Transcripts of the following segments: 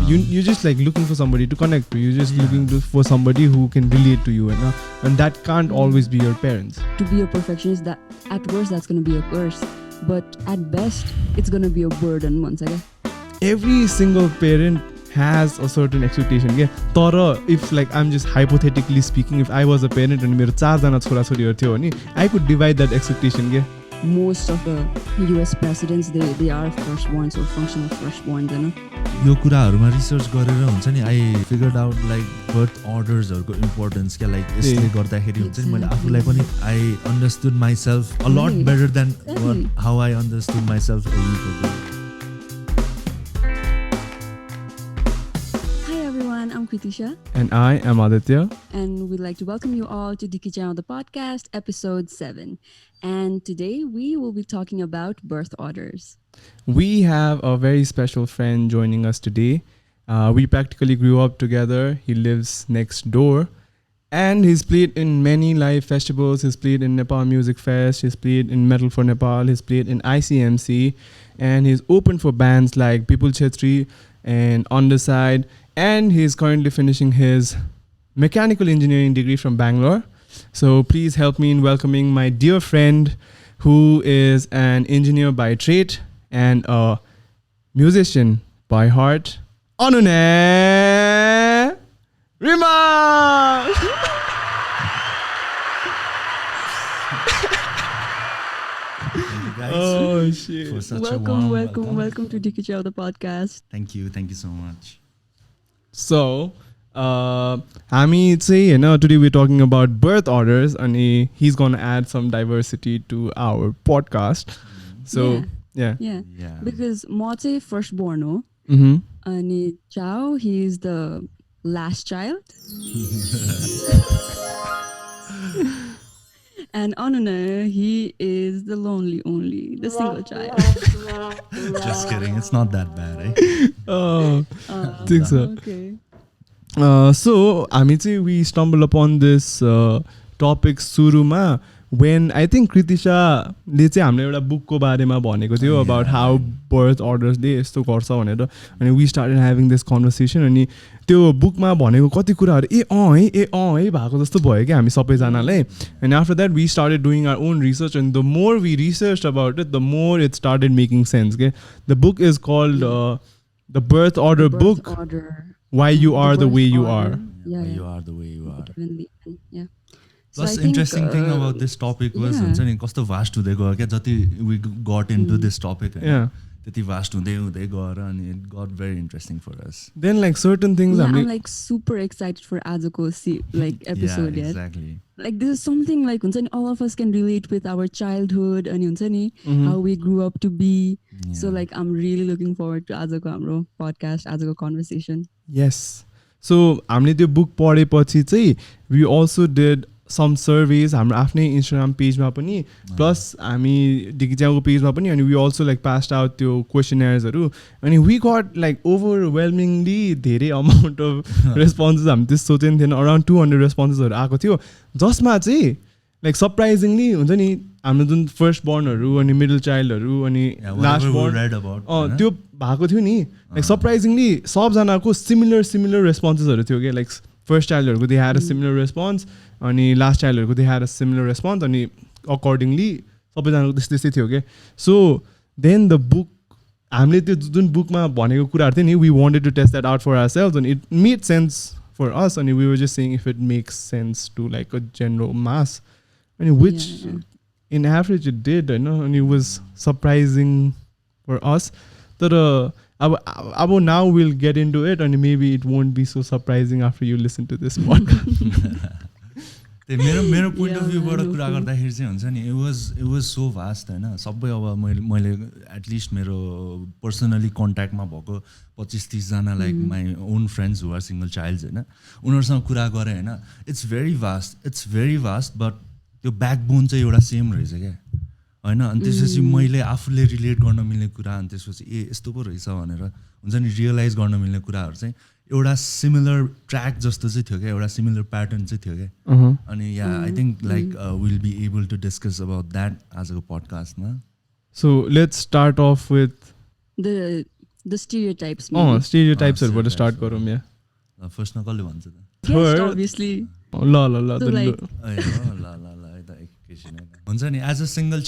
you're just like looking for somebody to connect to. You're just looking for somebody who can relate to you, and that can't always be your parents. To be a perfectionist, that at worst that's going to be a curse, but at best it's going to be a burden once again. Every single parent has a certain expectation. Tara, if like I'm just hypothetically speaking, if I was a parent and मेरो 4 जना छोराछोरीहरु थियो भने I could divide that expectation. Most of the US presidents they are firstborns or functional firstborns, यो कुराहरुमा research गरेर हुन्छ नि I figured out like birth orders हरुको importance के like यसले गर्दाखेरि हुन्छ नि मैले आफुलाई पनि I understood myself a lot better than how I understood myself a week ago. I'm Kritisha. And I am Aditya. And we'd like to welcome you all to Dhikichyau The Podcast, episode 7. And today we will be talking about birth orders. We have a very special friend joining us today. We practically grew up together. He lives next door. And he's played in many live festivals. He's played in Nepal Music Fest. He's played in Metal for Nepal. He's played in ICMC. And he's opened for bands like People Chetri and On The Side. And he's currently finishing his mechanical engineering degree from Bangalore. So please help me in welcoming my dear friend who is an engineer by trade and a musician by heart, Anunaya Rimal! Oh shit. For such welcome to Dhikichyau The Podcast. Thank you so much. So, हामी चाहिँ today we're talking about birth orders and he's going to add some diversity to our podcast. So, yeah. Because म चाहिँ firstborn हो. अनि Chao, he is the last child. And Anunaya, he is the the single child. Just kidding, it's not that bad, eh? Oh, I think so. Okay. So, we stumbled upon this topic suruma when I think Kritisha ले चाहिँ हामीले एउटा बुकको बारेमा भनेको थियो about how birth orders ले यस्तो गर्छ भनेर अनि we started having this conversation अनि त्यो बुकमा भनेको कति कुराहरु है भएको जस्तो भयो के हामी सबैजनालाई and after that we started doing our own research and the more we researched about it the more it started making sense. Okay? The book is called The Birth Order Book. Why You Are the Way You Are. Why You Are the Way You Are. Yeah. Plus, interesting thing about this topic was हुन्छ नि कस्तो vast हुँदै गयो क्या जति we got into this topic त्यति vast हुँदै गएर अनि it got very interesting for us. Then like certain things I'm like super excited for आजको like episode. Yeah, exactly. Like this is something like हुन्छ नि all of us can relate with our childhood अनि हुन्छ नि how we grew up to be. So like I'm really looking forward to आजको हाम्रो podcast, आजको conversation. Yes. So हामीले त्यो बुक पढेपछि चाहिँ we also did some surveys हाम्रो आफ्नै Instagram page मा पनि plus हामी Dhikichyauको page मा पनि अनि we also like passed out त्यो questionnaires हरु अनि we got like overwhelmingly धेरै amount of responses हामी त्यस सोचेन थिएन around 200 responses हरु आएको थियो जसमा चाहिँ like surprisingly हुन्छ नि हाम्रो जुन first born हरु अनि middle child हरु अनि last born त्यो भएको थियो नि like surprisingly सबजनाको similar responses हरु थियो के like first child हरुको they had a similar response अनि last child हरुको they had a similar response अनि accordingly सबैजनाको त्यस्तै थियो के so then the book हामीले त्यो जुन बुकमा भनेको कुराहरु थियो नि we wanted to test that out for ourselves and it made sense for us and we were just saying if it makes sense to like a general mass and which in average it did and it was surprising for us that Abo now we'll get into it and maybe it won't be so surprising after you listen to this podcast. मेरो point of view बाट कुरा गर्दाखेरि चाहिँ हुन्छ नि it was so vast हैन सबै अब मैले at least मेरो पर्सनली कन्ट्याक्टमा भएको 25-30 जना like my own friends who are single childs हैन उनीहरुसँग कुरा गरे हैन it's very vast but त्यो ब्याकबोन चाहिँ एउटा सेम रहेछ के हैन अनि त्यसपछि मैले आफूले रिलेट गर्न मिल्ने कुरा अनि त्यसपछि यस्तो पो रहेछ भनेर हुन्छ नि रियलाइज गर्न मिल्ने कुराहरु चाहिँ एउटा सिमिलर ट्र्याक जस्तो चाहिँ थियो के एउटा सिमिलर प्याटर्न चाहिँ थियो के अनि I think like will be able to discuss about that आजको पडकास्टमा so let's start off with the The Stereotypes. स्टेरियोटाइप्सहरुबाट स्टार्ट गरौँ या फर्स्टमा कसले भन्छ त Guest, obviously. ल So like, एकैछिन हुन्छ नि एज अ सिङ्गल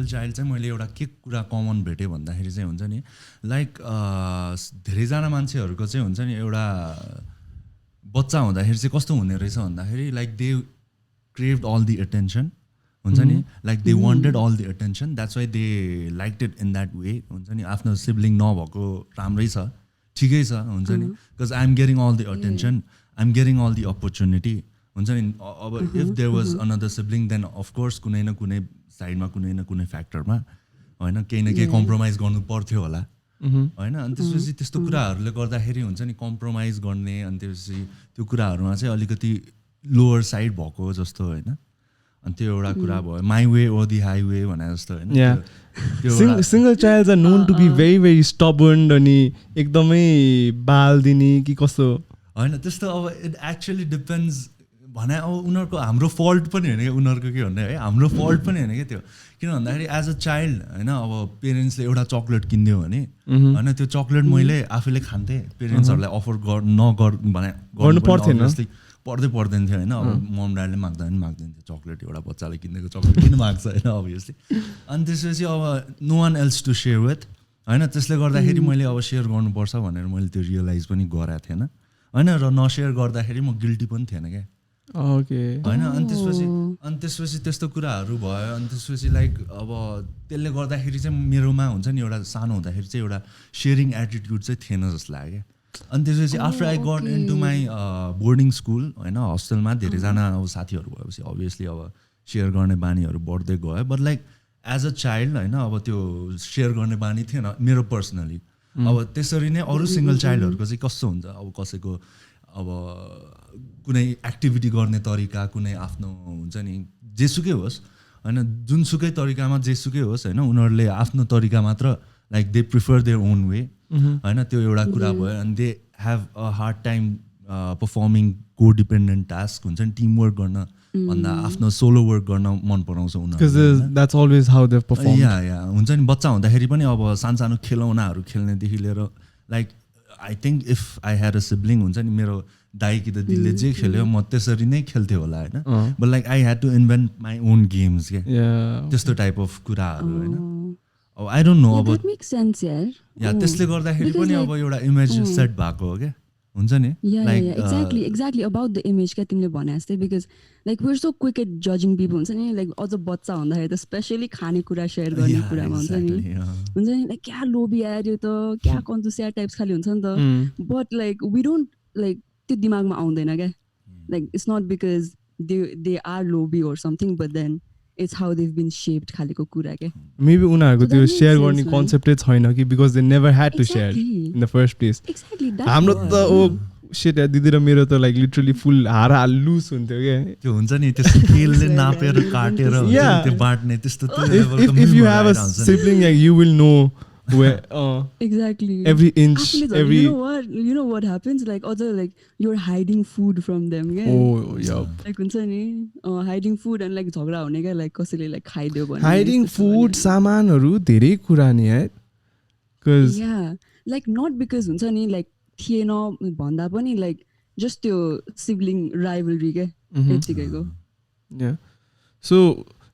चाइल्ड चाहिँ मैले एउटा के कुरा कमन भेटेँ भन्दाखेरि चाहिँ हुन्छ नि लाइक धेरैजना मान्छेहरूको चाहिँ हुन्छ नि एउटा बच्चा हुँदाखेरि चाहिँ कस्तो हुने रहेछ भन्दाखेरि like they craved all the attention हुन्छ नि like they wanted all the attention that's why they like it in that way हुन्छ नि आफ्नो सिब्लिङ नभएको राम्रै छ ठिकै छ हुन्छ नि because I am getting all the attention I am getting all the opportunity हुन्छ नि अब if there was another sibling then of course कुनै न कुनै साइडमा कुनै न कुनै फ्याक्टरमा होइन केही न केही कम्प्रोमाइज गर्नु पर्थ्यो होला होइन अनि त्यसपछि त्यस्तो कुराहरूले गर्दाखेरि हुन्छ नि कम्प्रोमाइज गर्ने अनि त्यसपछि त्यो कुराहरूमा चाहिँ अलिकति लोवर साइड भएको जस्तो होइन अनि त्यो एउटा कुरा भयो my way or the highway भने जस्तो होइन single child are known to be very very stubborn अनि एकदमै बाल दिने कि कस्तो होइन त्यस्तो अब इट एक्चुअली डिपेन्ड्स भने अब उनीहरूको हाम्रो फल्ट पनि होइन क्या उनीहरूको के भन्ने है हाम्रो फल्ट पनि होइन क्या त्यो किन भन्दाखेरि एज अ चाइल्ड होइन अब पेरेन्ट्सले एउटा चक्लेट किनिदियो भने होइन त्यो चक्लेट मैले आफैले खान्थेँ पेरेन्ट्सहरूलाई अफर नगर भने गर्नु पर्थेन पर्दैन थियो होइन अब मम ड्याडले माग्दैन थियो चक्लेट एउटा बच्चाले किनेको चक्लेट किन माग्छ होइन अभियसली अनि त्यसपछि अब no one else to share with होइन त्यसले गर्दाखेरि मैले अब सेयर गर्नुपर्छ भनेर मैले त्यो रियलाइज पनि गराएको थिएन होइन र नसेयर गर्दाखेरि म गिल्टी पनि थिएन क्या होइन अनि त्यसपछि त्यस्तो कुराहरू भयो अनि त्यसपछि लाइक अब त्यसले गर्दाखेरि चाहिँ मेरोमा हुन्छ नि एउटा सानो हुँदाखेरि चाहिँ एउटा सेयरिङ एटिट्युड चाहिँ थिएन जस्तो लाग्यो क्या अनि त्यसपछि after I got into my boarding school होइन हस्टेलमा धेरैजना अब साथीहरू भएपछि अभियसली अब सेयर गर्ने बानीहरू बढ्दै गयो but like as a child होइन अब त्यो सेयर गर्ने बानी थिएन मेरो पर्सनली अब त्यसरी नै अरू सिङ्गल चाइल्डहरूको चाहिँ कस्तो हुन्छ अब कसैको अब कुनै एक्टिभिटी गर्ने तरिका कुनै आफ्नो हुन्छ नि जेसुकै होस् होइन जुनसुकै तरिकामा जेसुकै होस् होइन उनीहरूले आफ्नो तरिका मात्र like they prefer their own way होइन त्यो एउटा कुरा भयो अनि they have a hard time performing को डिपेन्डेन्ट टास्क हुन्छ नि टिमवर्क गर्न भन्दा आफ्नो सोलो वर्क गर्न मन पराउँछ उनीहरू या हुन्छ नि बच्चा हुँदाखेरि पनि अब सानो खेलौनाहरू खेल्नेदेखि लिएर like I think if I had a sibling हुन्छ नि मेरो दाइ कि त दिदीले जे खेल्यो म त्यसरी नै खेल्थेँ होला होइन but like I had to invent my own games क्या त्यस्तो टाइप अफ कुराहरू होइन अब आई डोन्ट नो अब या त्यसले गर्दाखेरि पनि अब एउटा इमेज सेट भएको हो क्या हुन्छ नि एक्ज्याक्टली अबाउट द इमेज क्या तिमीले भने जस्तै because like we're so quick at जजिङ पिपल हुन्छ नि लाइक अझ बच्चा हुँदाखेरि त स्पेसली खानेकुरा सेयर गर्ने कुरामा हुन्छ नि लाइक क्या लोभी आयो त क्या कन्जुसिया टाइप्स खालि हुन्छ नि त but like we don't like त्यो दिमागमा आउँदैन क्या like it's not because they are लोभी or something but then it's how they've been shaped खालेको कुरा क्या मेबी उनीहरूको त्यो सेयर गर्ने कन्सेप्टै छैन कि because they never had to share in the first place हाम्रो त ओ सेट दिदी र मेरो त लाइक लिटरली फुल हार लुज हुन्थ्यो क्या त्यो हुन्छ नि त्यो स्केलले नापेर काटेर त्यो बाँड्ने त्यस्तो if you have a sibling you will know exactly every inch every you know what happens like other like you're hiding food from them yeah like huncha ni hiding food and like झगडा हुने क्या like कसैले like खाइदियो भने hiding food सामानहरु धेरै कुरा नि है cuz yeah like not because huncha ni like थिएन भन्दा पनि like just त्यो sibling rivalry के यतिकैको yeah so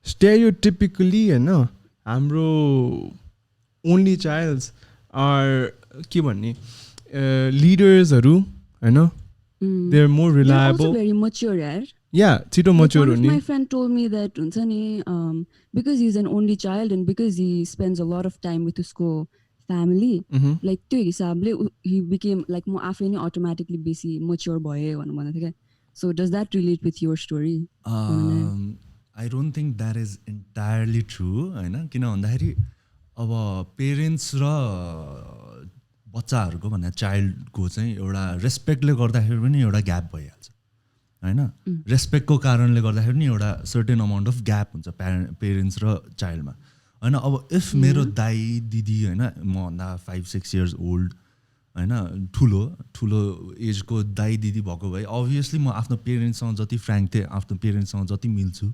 stereotypically हैन हाम्रो only childs are के भन्ने leadersहरु हैन they are more reliable also very mature yaar yeah छिटो mature हुने my friend told me that huncha ni because he's an only child and because he spends a lot of time with his family like त्यो हिसाबले he became like म आफै नै automatically बेसी mature भए भन्नु थियो के so does that relate with your story I don't think that is entirely true हैन किन भन्दाखेरि अब पेरेन्ट्स र बच्चाहरूको भन्दा चाइल्डको चाहिँ एउटा रेस्पेक्टले गर्दाखेरि पनि एउटा ग्याप भइहाल्छ होइन रेस्पेक्टको कारणले गर्दाखेरि पनि एउटा सर्टेन अमाउन्ट अफ ग्याप हुन्छ पेरेन्ट्स र चाइल्डमा होइन अब इफ मेरो दाइ दिदी होइन मभन्दा 5-6 इयर्स ओल्ड होइन ठुलो एजको दाइ दिदी भएको भए अभियसली म आफ्नो पेरेन्ट्ससँग जति फ्र्याङ्क थिएँ आफ्नो पेरेन्ट्ससँग जति मिल्छु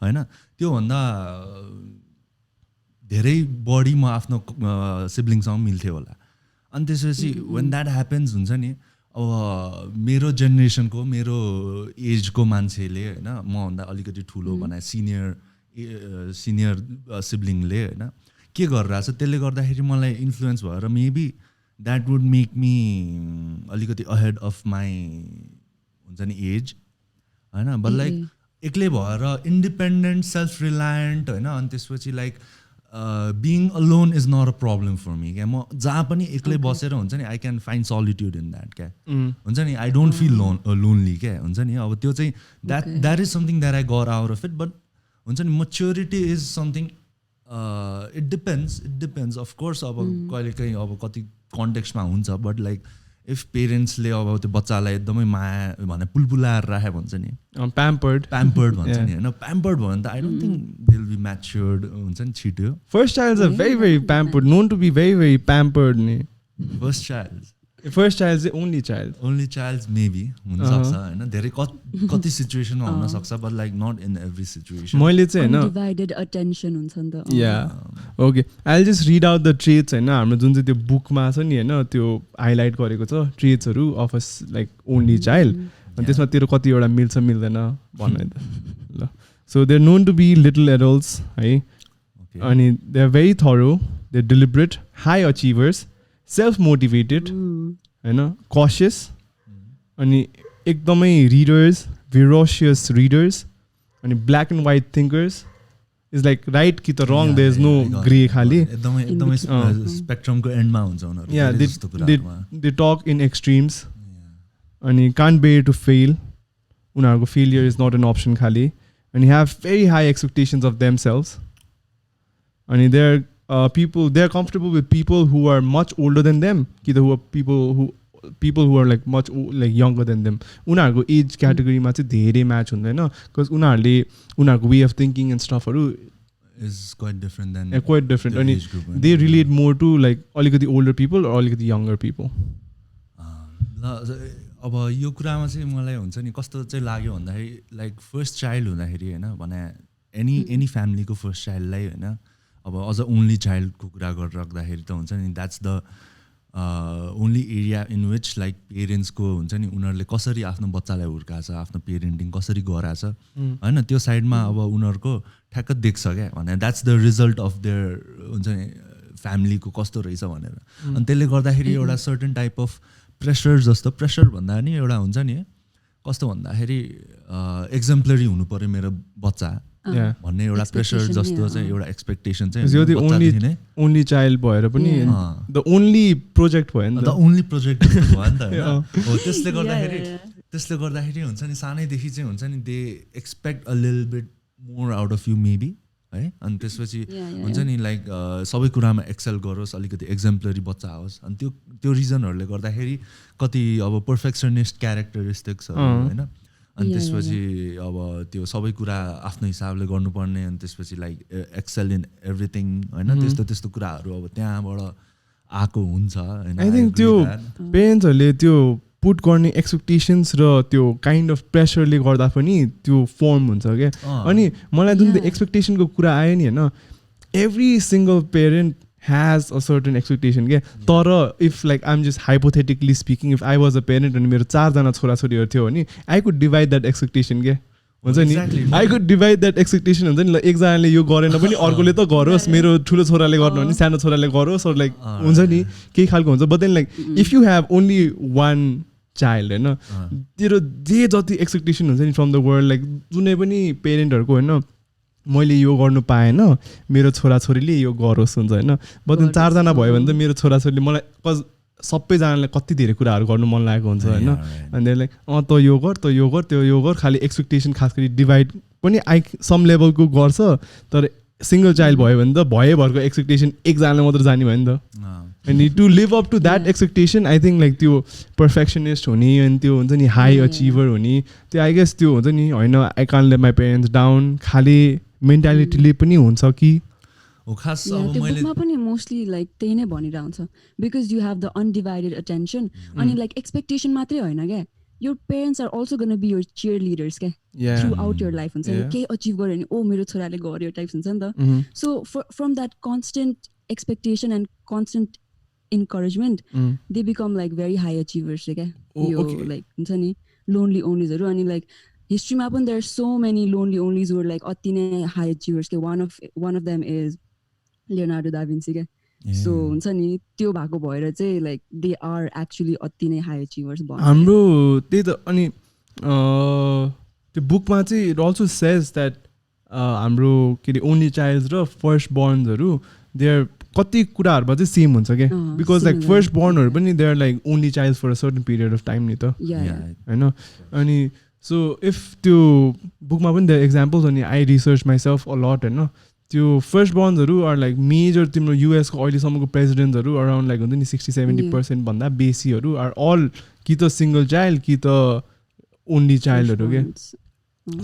होइन त्योभन्दा धेरै बढी म आफ्नो सिब्लिङसँग मिल्थेँ होला अनि त्यसपछि when that happens हुन्छ नि अब मेरो जेनेरेसनको मेरो एजको मान्छेले होइन मभन्दा अलिकति ठुलो भने सिनियर सिब्लिङले होइन के गरिरहेछ त्यसले गर्दाखेरि मलाई इन्फ्लुएन्स भएर maybe that would make me अलिकति अहेड अफ माई हुन्छ नि एज होइन बट लाइक एक्लै भएर इन्डिपेन्डेन्ट सेल्फ रिलायन्ट होइन अनि त्यसपछि like being alone is not a problem for me क्या म जहाँ पनि एक्लै बसेर हुन्छ नि I can find solitude in that क्या हुन्छ नि आई डोन्ट फिल लोनली क्या हुन्छ नि अब त्यो चाहिँ that is something that I got out of it but हुन्छ नि maturity is something it depends of course अब कहिलेकाहीँ अब कति कन्टेक्स्टमा हुन्छ बट लाइक इफ पेरेन्ट्सले अब त्यो बच्चालाई एकदमै माया भने पुलपुलाएर राख्यो भन्छ नि प्याम्पर्ड भन्छ नि होइन प्याम्पर्ड भयो भने त I don't think they will be matured हुन्छ नि छिटो first child is very very pampered known to be very very pampered नि फर्स्ट चाइल्ड चाहिँ ओन्ली चाइल्ड मेबी हुनसक्छ होइन धेरै कति सिचुएसनमा हुनसक्छ but like not in every situation मैले चाहिँ होइन डिभाइडेड अटेन्सन हुन्छ नि त या okay I just read out the traits होइन हाम्रो जुन चाहिँ त्यो बुकमा छ नि होइन त्यो हाइलाइट गरेको छ ट्रेट्सहरू of a like only child अनि त्यसमा तेरो कतिवटा मिल्छ मिल्दैन भन्नु त ल so they are known to be little adults है अनि they are very thorough they are deliberate high achievers self motivated होइन कसियस अनि एकदमै रिडर्स भिरोसियस रिडर्स अनि black and white thinkers is like right कि त wrong there is no grey खालि एकदमै स्पेक्ट्रमको एन्डमा हुन्छ उनीहरू दे टक इन एक्सट्रिम्स अनि कान्ट बेयर टु फेल उनीहरूको failure is not an option खालि अनि have very high expectations of them selves अनि they are people they are comfortable with people who are much older than them who are people who are like much like younger than them उनीहरूको age क्याटेगोरीमा चाहिँ धेरै match हुँदैन because उनीहरूको way of thinking and स्टफहरू is quite different अनि they relate more to like अलिकति older people र अलिकति यङ्गर पिपल अब यो कुरामा चाहिँ मलाई हुन्छ नि कस्तो चाहिँ लाग्यो भन्दाखेरि लाइक फर्स्ट चाइल्ड हुँदाखेरि होइन भने एनी फ्यामिलीको फर्स्ट चाइल्डलाई होइन अब अझ ओन्ली चाइल्डको कुरा गरेर राख्दाखेरि त हुन्छ नि that's the only area in which like पेरेन्ट्सको हुन्छ नि उनीहरूले कसरी आफ्नो बच्चालाई हुर्काएको छ आफ्नो पेरेन्टिङ कसरी गराएको छ होइन त्यो साइडमा अब उनीहरूको ठ्याक्क देख्छ क्या भने that's the result of there हुन्छ नि फ्यामिलीको कस्तो रहेछ भनेर अनि त्यसले गर्दाखेरि एउटा सर्टन टाइप अफ प्रेसर जस्तो प्रेसर भन्दा नि एउटा हुन्छ नि कस्तो भन्दाखेरि एक्जम्पलरी हुनु पऱ्यो मेरो बच्चा भन्ने एउटा प्रेसर जस्तो चाहिँ एउटा एक्सपेक्टेसन चाहिँ ओन्ली चाइल्ड भएर पनि द ओन्ली प्रोजेक्ट भयो नि त ओन्ली प्रोजेक्ट भयो नि त हो त्यसले गर्दाखेरि हुन्छ नि सानैदेखि चाहिँ हुन्छ नि they expect a little bit more out of you maybe है अनि त्यसपछि हुन्छ नि लाइक सबै कुरामा एक्सेल गरोस् अलिकति एक्जम्पलरी बच्चा होस् अनि त्यो रिजनहरूले गर्दाखेरि कति अब पर्फेक्सनिस्ट क्यारेक्टरिस्टिक्सहरू होइन अनि त्यसपछि अब त्यो सबै कुरा आफ्नो हिसाबले गर्नुपर्ने अनि त्यसपछि लाइक एक्सेल इन एभ्रिथिङ होइन त्यस्तो कुराहरू अब त्यहाँबाट आएको हुन्छ होइन आई थिङ्क त्यो पेरेन्ट्सहरूले त्यो पुट गर्ने एक्सपेक्टेसन्स र त्यो काइन्ड अफ प्रेसरले गर्दा पनि त्यो फर्म हुन्छ क्या अनि मलाई जुन त्यो एक्सपेक्टेसनको कुरा आयो नि होइन every single parent has a certain expectation क्या तर if like I'm just hypothetically speaking if I was a parent अनि मेरो 4 जना छोराछोरीहरू थियो भने I could divide that expectation क्या हुन्छ नि I could divide that expectation हुन्छ नि ल एकजनाले यो गरेन पनि अर्कोले त गरोस् मेरो ठुलो छोराले गर्नु भने सानो छोराले गरोस् or like हुन्छ नि केही खालको हुन्छ but then like if you have only one child होइन तेरो जे जति एक्सपेक्टेसन हुन्छ नि फ्रम द वर्ल्ड लाइक जुनै पनि पेरेन्टहरूको होइन मैले यो गर्नु पाएन मेरो छोराछोरीले यो गरोस् हुन्छ होइन बट 4 जना भयो भने त मेरो छोराछोरीले मलाई सबैजनालाई कति धेरै कुराहरू गर्नु मन लागेको हुन्छ होइन अनि लाइक त यो गर त यो गर त्यो यो गर खालि एक्सपेक्टेसन खास गरी डिभाइड पनि सम लेभलको गर्छ तर सिङ्गल चाइल्ड भयो भने त भएभरको एक्सपेक्टेसन एकजनाले मात्र जाने भयो नि त अनि to live up to that expectation I think like त्यो पर्फेक्सनिस्ट हुने अनि त्यो हुन्छ नि हाई अचिभर हुने त्यो आई गेस त्यो हुन्छ नि होइन I can't let my parents down खालि मेन्टालिटीले पनि हुन्छ कि खास बुकमा पनि मोस्टली लाइक त्यही नै भनिरहन्छ because you have the undivided attention अनि लाइक एक्सपेक्टेसन मात्रै होइन क्या your parents are also going to be your cheerleaders throughout your life हुन्छ नि केही अचिभ गर्यो भने ओ मेरो छोराले गर्यो टाइप्स हुन्छ नि त so from that constant expectation and constant encouragement, they become like very high achievers. Like lonely onlys and like history ma there are so many lonely onlys who are like high achievers. One of them is Leonardo da Vinci. So त्यो भएको भएर चाहिँ like they are actually अति नै high achievers. हाम्रो त्यही त अनि त्यो बुकमा चाहिँ it also says that हाम्रो के अरे only child र first bornहरू they are कति कुराहरुमा चाहिँ सेम हुन्छ के because like first bornहरू पनि they are like only child for a certain period of time नि त हैन अनि so if त्यो बुकमा पनि the examples अनि I researched myself a lot हैन त्यो फर्स्ट बर्न्सहरू आर लाइक मेजर तिम्रो युएस को अहिलेसम्मको प्रेसिडेन्टहरू अराउन्ड लाइक हुन्छ नि 60-70% भन्दा बेसीहरू आर अल कि त सिंगल चाइल्ड कि त ओन्ली चाइल्डहरू के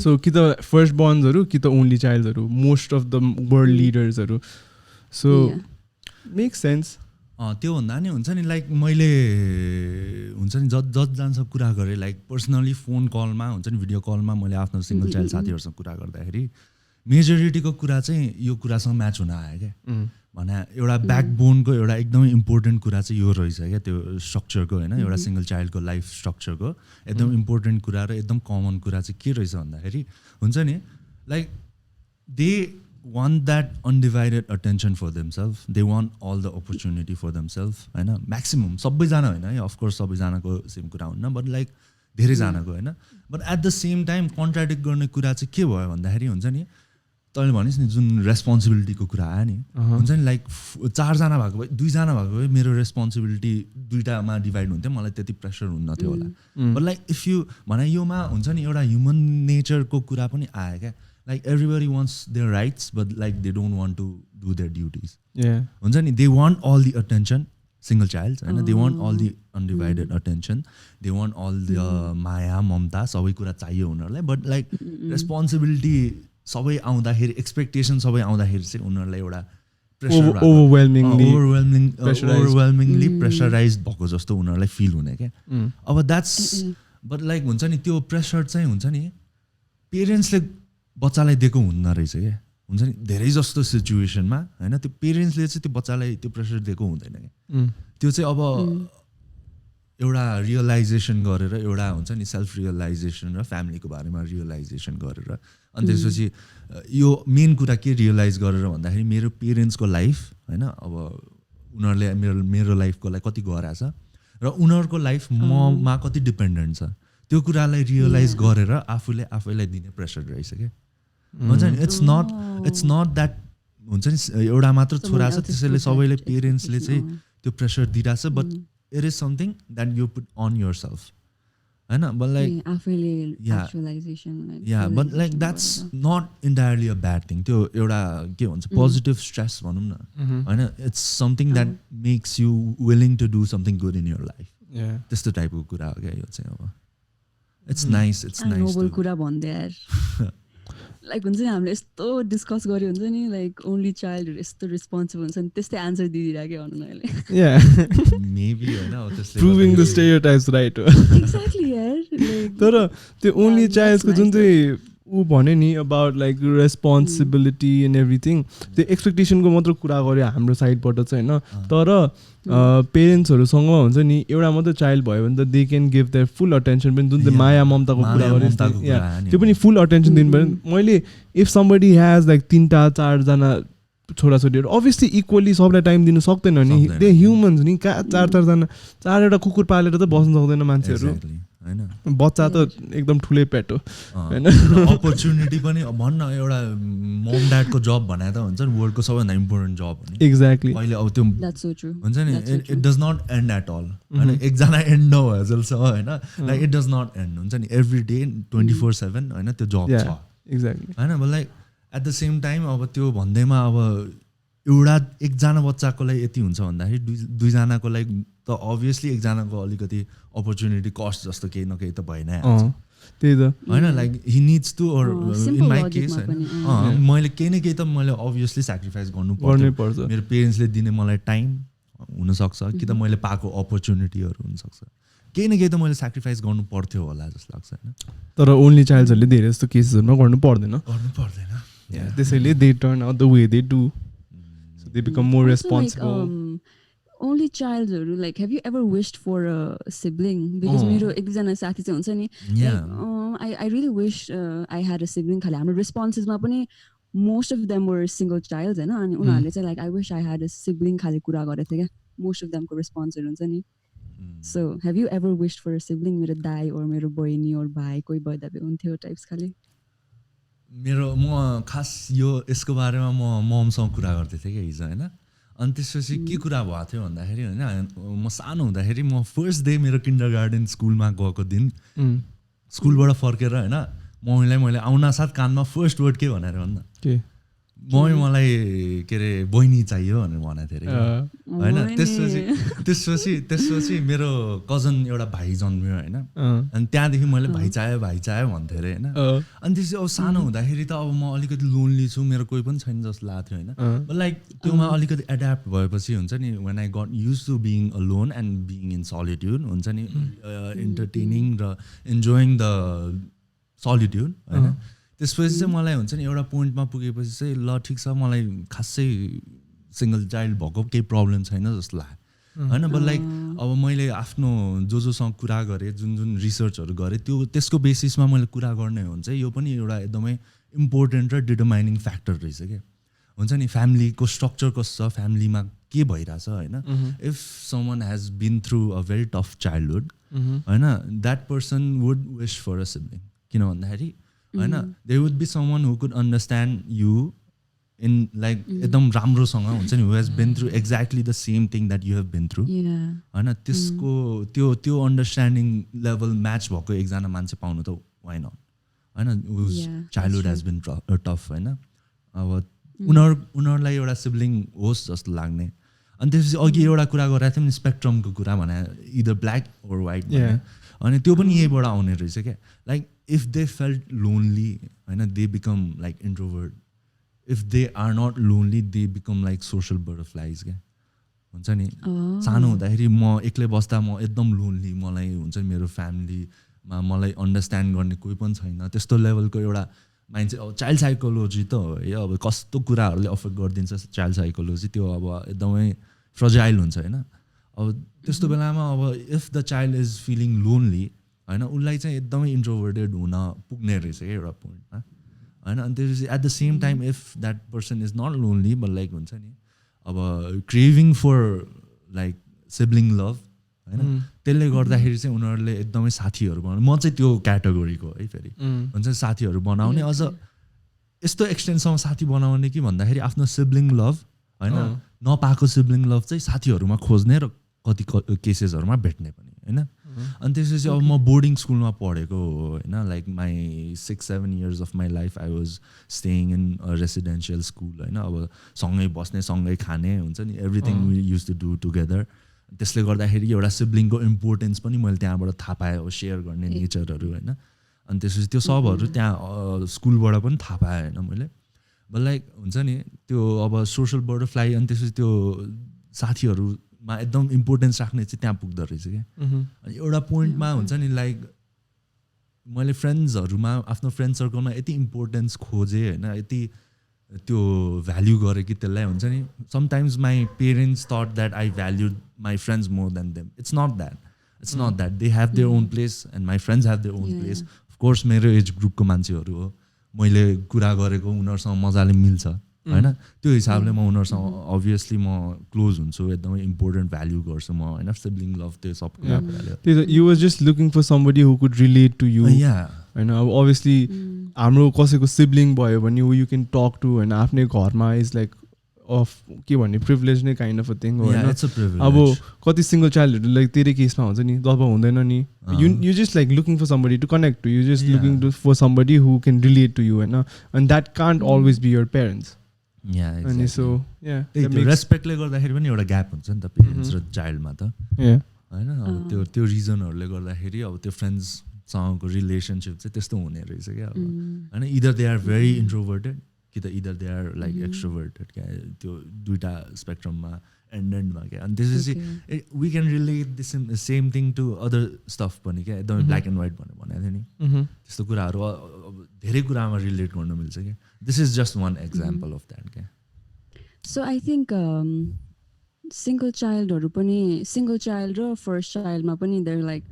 सो कि त फर्स्ट बर्न्सहरू कि त ओन्ली चाइल्डहरू मोस्ट अफ द वर्ल्ड लिडर्सहरू सो मेक सेन्स त्यो भन्दा नि हुन्छ नि लाइक मैले हुन्छ नि जज जान्छ कुरा गरेँ लाइक पर्सनली फोन कलमा हुन्छ नि भिडियो कलमा मैले आफ्नो सिंगल चाइल्ड साथीहरूसँग कुरा गर्दाखेरि मेजोरिटीको कुरा चाहिँ यो कुरासँग म्याच हुन आयो क्या भने एउटा ब्याकबोनको एउटा एकदमै इम्पोर्टेन्ट कुरा चाहिँ यो रहेछ क्या त्यो स्ट्रक्चरको होइन एउटा सिंगल चाइल्डको लाइफ स्ट्रक्चरको एकदम इम्पोर्टेन्ट कुरा र एकदम कमन कुरा चाहिँ के रहेछ भन्दाखेरि हुन्छ नि like they want that undivided attention for themselves they want all the opportunity for themselves होइन म्याक्सिमम् सबैजना होइन है अफकोर्स सबैजनाको सेम कुरा हुन्न बट लाइक धेरैजनाको होइन but at the same time contradict गर्ने कुरा चाहिँ के भयो भन्दाखेरि हुन्छ नि तैँले भनिस् नि जुन रेस्पोन्सिबिलिटीको कुरा आयो नि हुन्छ नि लाइक 4जना भएको भए 2जना भएको भए मेरो रेस्पोन्सिबिलिटी 2टामा डिभाइड हुन्थ्यो मलाई त्यति प्रेसर हुन्न थियो होला बट लाइक इफ यु भने योमा हुन्छ नि एउटा ह्युमन नेचरको कुरा पनि आयो क्या like everybody wants their rights but like they don't want to do their duties हुन्छ नि they want all the attention single child होइन they want all the undivided attention they want all the माया ममता सबै कुरा चाहियो उनीहरूलाई but like responsibility सबै आउँदाखेरि एक्सपेक्टेसन सबै आउँदाखेरि चाहिँ उनीहरूलाई एउटा प्रेसर ओभरवेल्मिङली प्रेसराइज भएको जस्तो उनीहरूलाई फिल हुने क्या अब द्याट्स बट लाइक हुन्छ नि त्यो प्रेसर चाहिँ हुन्छ नि पेरेन्ट्सले बच्चालाई दिएको हुन्न रहेछ क्या हुन्छ नि धेरै जस्तो सिचुएसनमा होइन त्यो पेरेन्ट्सले चाहिँ त्यो बच्चालाई त्यो प्रेसर दिएको हुँदैन क्या त्यो चाहिँ अब एउटा रियलाइजेसन गरेर एउटा हुन्छ नि सेल्फ रियलाइजेसन र फ्यामिलीको बारेमा रियलाइजेसन गरेर अनि त्यसपछि यो मेन कुरा के रियलाइज गरेर भन्दाखेरि मेरो पेरेन्ट्सको लाइफ होइन अब उनीहरूले मेरो लाइफको लागि कति गराएको छ र उनीहरूको लाइफ ममा कति डिपेन्डेन्ट छ त्यो कुरालाई रियलाइज गरेर आफैलाई दिने प्रेसर रहेछ क्या हुन्छ नि इट्स नट द्याट हुन्छ नि एउटा मात्र छोरा छ त्यसैले सबैले पेरेन्ट्सले चाहिँ त्यो प्रेसर दिइरहेछ but it is something that you put on yourself होइन but like but like that's not entirely a bad thing त्यो एउटा के भन्छ पोजिटिभ स्ट्रेस भनौँ न होइन it's something that makes you willing to do something good in your life त्यस्तो टाइपको कुरा हो क्या यो चाहिँ अब it's nice नोबल कुरा भन्दै यार लाइक हुन्छ नि हामीले यस्तो डिस्कस गर्यो हुन्छ नि लाइक ओन्ली चाइल्डहरू यस्तो रेस्पोन्सिबल हुन्छ नि त्यस्तै आन्सर दिइरहेको भन्नु अहिले मेबी होइन प्रुभिङ द स्टेरियोटाइप्स राइट हो एक्ज्याक्टली यार तर त्यो ओन्ली चाइल्डको जुन चाहिँ ऊ भन्यो नि about like responsibility and everything त्यो एक्सपेक्टेसनको मात्र कुरा गर्यो हाम्रो साइडबाट चाहिँ होइन तर पेरेन्ट्सहरूसँग हुन्छ नि एउटा मात्रै चाइल्ड भयो भने त they can give there full attention पनि जुन चाहिँ माया ममताको कुरा गरेँ त्यो पनि फुल अटेन्सन दिनु पऱ्यो मैले इफ समबडी ह्याज लाइक 3-4जना छोराछोरीहरू अभियसली इक्वली सबलाई टाइम दिनु सक्दैन नि दे ह्युमन्स नि कहाँ 4-4जना 4वटा कुकुर पालेर त बस्नु सक्दैन मान्छेहरू होइन बच्चा त एकदम ठुलै पेट हो होइन अपर्च्युनिटी पनि भन्न एउटा मम ड्याडको जब भने त हुन्छ नि वर्ल्डको सबैभन्दा इम्पोर्टेन्ट जब हो नि एक्ज्याक्टली अहिले अब त्यो हुन्छ नि it does not end at all होइन एकजना एन्ड नभए जस्तो होइन like it does not end हुन्छ नि एभ्री डे 24/7 होइन त्यो जब छ एक्ज्याक्टली होइन अब like at the same time अब त्यो भन्दैमा अब एउटा एकजना बच्चाको लागि यति हुन्छ भन्दाखेरि दुईजनाको लागि त अभियसली एकजनाको अलिकति अपर्च्युनिटी कस्ट जस्तो केही न केही त भइ नै हाल्छ त्यही त होइन like he needs to or in my case होइन मैले केही न केही त मैले अभियसली सेक्रिफाइस गर्नुपर्छ मेरो पेरेन्ट्सले दिने मलाई टाइम हुनसक्छ कि त मैले पाएको अपर्च्युनिटीहरू हुनसक्छ केही न केही त मैले सेक्रिफाइस गर्नु पर्थ्यो होला जस्तो लाग्छ होइन तर ओन्ली चाइल्ड्सहरूले धेरै जस्तो केसेसहरूमा गर्नु पर्दैन त्यसैले त्यसैले they turn out the way they do they become more responsible only childहरू like have you ever wished for a sibling? Because मेरो एक दुईजना साथी चाहिँ हुन्छ नि like I really wish I had a sibling. खाली हाम्रो responses-मा पनि most of them were single child हैन अनि उनीहरूले चाहिँ like I wish I had a sibling खाले कुरा गरेथे क्या most of them को responseहरू हुन्छ नि. So have you ever wished for a sibling? मेरो दाइ or मेरो बहिनी or भाइ कोही भइदा भए हुन्थ्यो टाइप्स खाले. मेरो म खास यो यसको बारेमा म ममसँग कुरा गर्दै थिएँ क्या हिजो होइन अनि त्यसपछि के कुरा भएको थियो भन्दाखेरि होइन म सानो हुँदाखेरि म फर्स्ट डे मेरो किन्डरगार्टन स्कुलमा गएको दिन स्कुलबाट फर्केर होइन मैले आउन साथ कानमा फर्स्ट वर्ड के भनेर भन्दा मलाई के अरे बहिनी चाहियो भनेर भनेको थिएँ अरे होइन त्यसपछि मेरो कजन एउटा भाइ जन्मियो होइन अनि त्यहाँदेखि मैले भाइ चाहियो भन्थेँ अरे होइन अनि त्यसपछि अब सानो हुँदाखेरि त अब म अलिकति लोन्ली छु मेरो कोही पनि छैन जस्तो लाग्थ्यो होइन लाइक त्योमा अलिकति एड्याप्ट भएपछि हुन्छ नि when I got used to being alone and being in solitude हुन्छ नि इन्टरटेनिङ र इन्जोइङ द सलिट्युड होइन त्यसपछि चाहिँ मलाई हुन्छ नि एउटा पोइन्टमा पुगेपछि चाहिँ ल ठिक छ मलाई खासै सिङ्गल चाइल्ड भएको केही प्रब्लम छैन जस्तो लाग्यो होइन बट लाइक अब मैले आफ्नो जोसँग कुरा गरेँ जुन रिसर्चहरू गरेँ त्यसको बेसिसमा मैले कुरा गर्ने हो भने चाहिँ यो पनि एउटा एकदमै इम्पोर्टेन्ट र डिटर्माइनिङ फ्याक्टर रहेछ क्या हुन्छ नि फ्यामिलीको स्ट्रक्चर कस्तो छ फ्यामिलीमा के भइरहेछ होइन if someone has been through a very tough childhood होइन that person would wish for a sibling किन भन्दाखेरि होइन they would be someone who could understand you in like एकदम राम्रोसँग हुन्छ नि who has been through exactly the same thing that you have been through होइन त्यसको त्यो अन्डरस्ट्यान्डिङ लेभल म्याच भएको एकजना मान्छे पाउनु त वाइ नट होइन whose childhood has been tough होइन अब उनीहरूलाई एउटा सिब्लिङ होस् जस्तो लाग्ने अनि त्यसपछि अघि एउटा कुरा गरेको थियौँ नि स्पेक्ट्रमको कुरा भने इदर ब्ल्याक ओर वाइट अनि त्यो पनि यहीँबाट आउने रहेछ क्या like if they felt lonely होइन they become like introvert if they are not lonely they become like social butterflies क्या हुन्छ नि सानो हुँदाखेरि म एक्लै बस्दा म एकदम लोन्ली मलाई हुन्छ नि मेरो फ्यामिलीमा मलाई अन्डरस्ट्यान्ड गर्ने कोही पनि छैन त्यस्तो लेभलको एउटा मान्छे अब चाइल्ड साइकोलोजी त हो है अब कस्तो कुराहरूले अफेक्ट गरिदिन्छ चाइल्ड साइकोलोजी त्यो अब एकदमै फ्रजाइल हुन्छ होइन अब त्यस्तो बेलामा अब if the child is feeling lonely होइन उसलाई चाहिँ एकदमै इन्ट्रोभर्टेड हुन पुग्ने रहेछ क्या एउटा पोइन्टमा होइन अनि त्यसपछि at the same time if that person is not lonely but like हुन्छ नि अब craving for like sibling love होइन त्यसले गर्दाखेरि चाहिँ उनीहरूले एकदमै साथीहरू बनाउने म चाहिँ त्यो क्याटेगोरीको है फेरि हुन्छ साथीहरू बनाउने अझ यस्तो एक्सटेन्सम्म साथी बनाउने कि भन्दाखेरि आफ्नो सिब्लिङ लभ होइन नपाएको सिब्लिङ लभ चाहिँ साथीहरूमा खोज्ने र कति केसेसहरूमा भेट्ने पनि होइन अनि त्यसपछि अब म बोर्डिङ स्कुलमा पढेको हो होइन like my 6-7 years of my life I was staying in residential school होइन अब सँगै बस्ने सँगै खाने हुन्छ नि everything we use to do together त्यसले गर्दाखेरि एउटा सिब्लिङको इम्पोर्टेन्स पनि मैले त्यहाँबाट थाहा पाएँ अब सेयर गर्ने नेचरहरू होइन अनि त्यसपछि त्यो सबहरू त्यहाँ स्कुलबाट पनि थाहा पाएँ होइन मैले बट लाइक हुन्छ नि त्यो अब सोसल बटरफ्लाई अनि त्यसपछि त्यो साथीहरूमा एकदम इम्पोर्टेन्स राख्ने चाहिँ त्यहाँ पुग्दो रहेछ क्या अनि एउटा पोइन्टमा हुन्छ नि लाइक मैले फ्रेन्ड्सहरूमा आफ्नो फ्रेन्ड सर्कलमा यति इम्पोर्टेन्स खोजेँ होइन यति त्यो भ्याल्यु गरेँ कि त्यसलाई हुन्छ नि sometimes my parents thought that I valued my friends more than them it's not that they have their own place and my friends have their own place of course मेरो एज ग्रुपको मान्छेहरू हो मैले कुरा गरेको उनीहरूसँग मजाले मिल्छ होइन त्यो हिसाबले म उनीहरूसँग अभियसली म क्लोज हुन्छु एकदमै इम्पोर्टेन्ट भ्याल्यु गर्छु म होइन सिब्लिङ लभ त्यो सब कुरा you was just looking for somebody who could relate to you होइन अब अभियसली हाम्रो कसैको सिब्लिङ भयो भने यु क्यान टक टु होइन आफ्नै घरमा इज लाइक अफ के भन्ने प्रिभिलेज नै काइन्ड अफ अ थिङ हो होइन अब कति सिङ्गल चाइल्डहरू लाइक तेरै केसमा हुन्छ नि तब हुँदैन नि you just like looking for somebody to connect to you just looking to for somebody who can relate to you होइन and that can't always be your parents अनि सो रेस्पेक्टले गर्दाखेरि पनि एउटा ग्याप हुन्छ नि त पेरेन्ट्स र चाइल्डमा त होइन अब त्यो रिजनहरूले गर्दाखेरि अब त्यो फ्रेन्ड्ससँगको रिलेसनसिप चाहिँ त्यस्तो हुने रहेछ क्या अब होइन either they are very introverted कि त either they are like extroverted क्या त्यो दुइटा स्पेक्ट्रममा एन्डमा क्या अनि त्यसपछि we can relate this same thing to other stuff पनि क्या एकदमै ब्ल्याक एन्ड वाइट भनेको थियो नि त्यस्तो कुराहरू धेरै कुरामा रिलेट गर्न मिल्छ क्या this is just one example of that क्या so I think single child र फर्स्ट चाइल्डमा पनि there like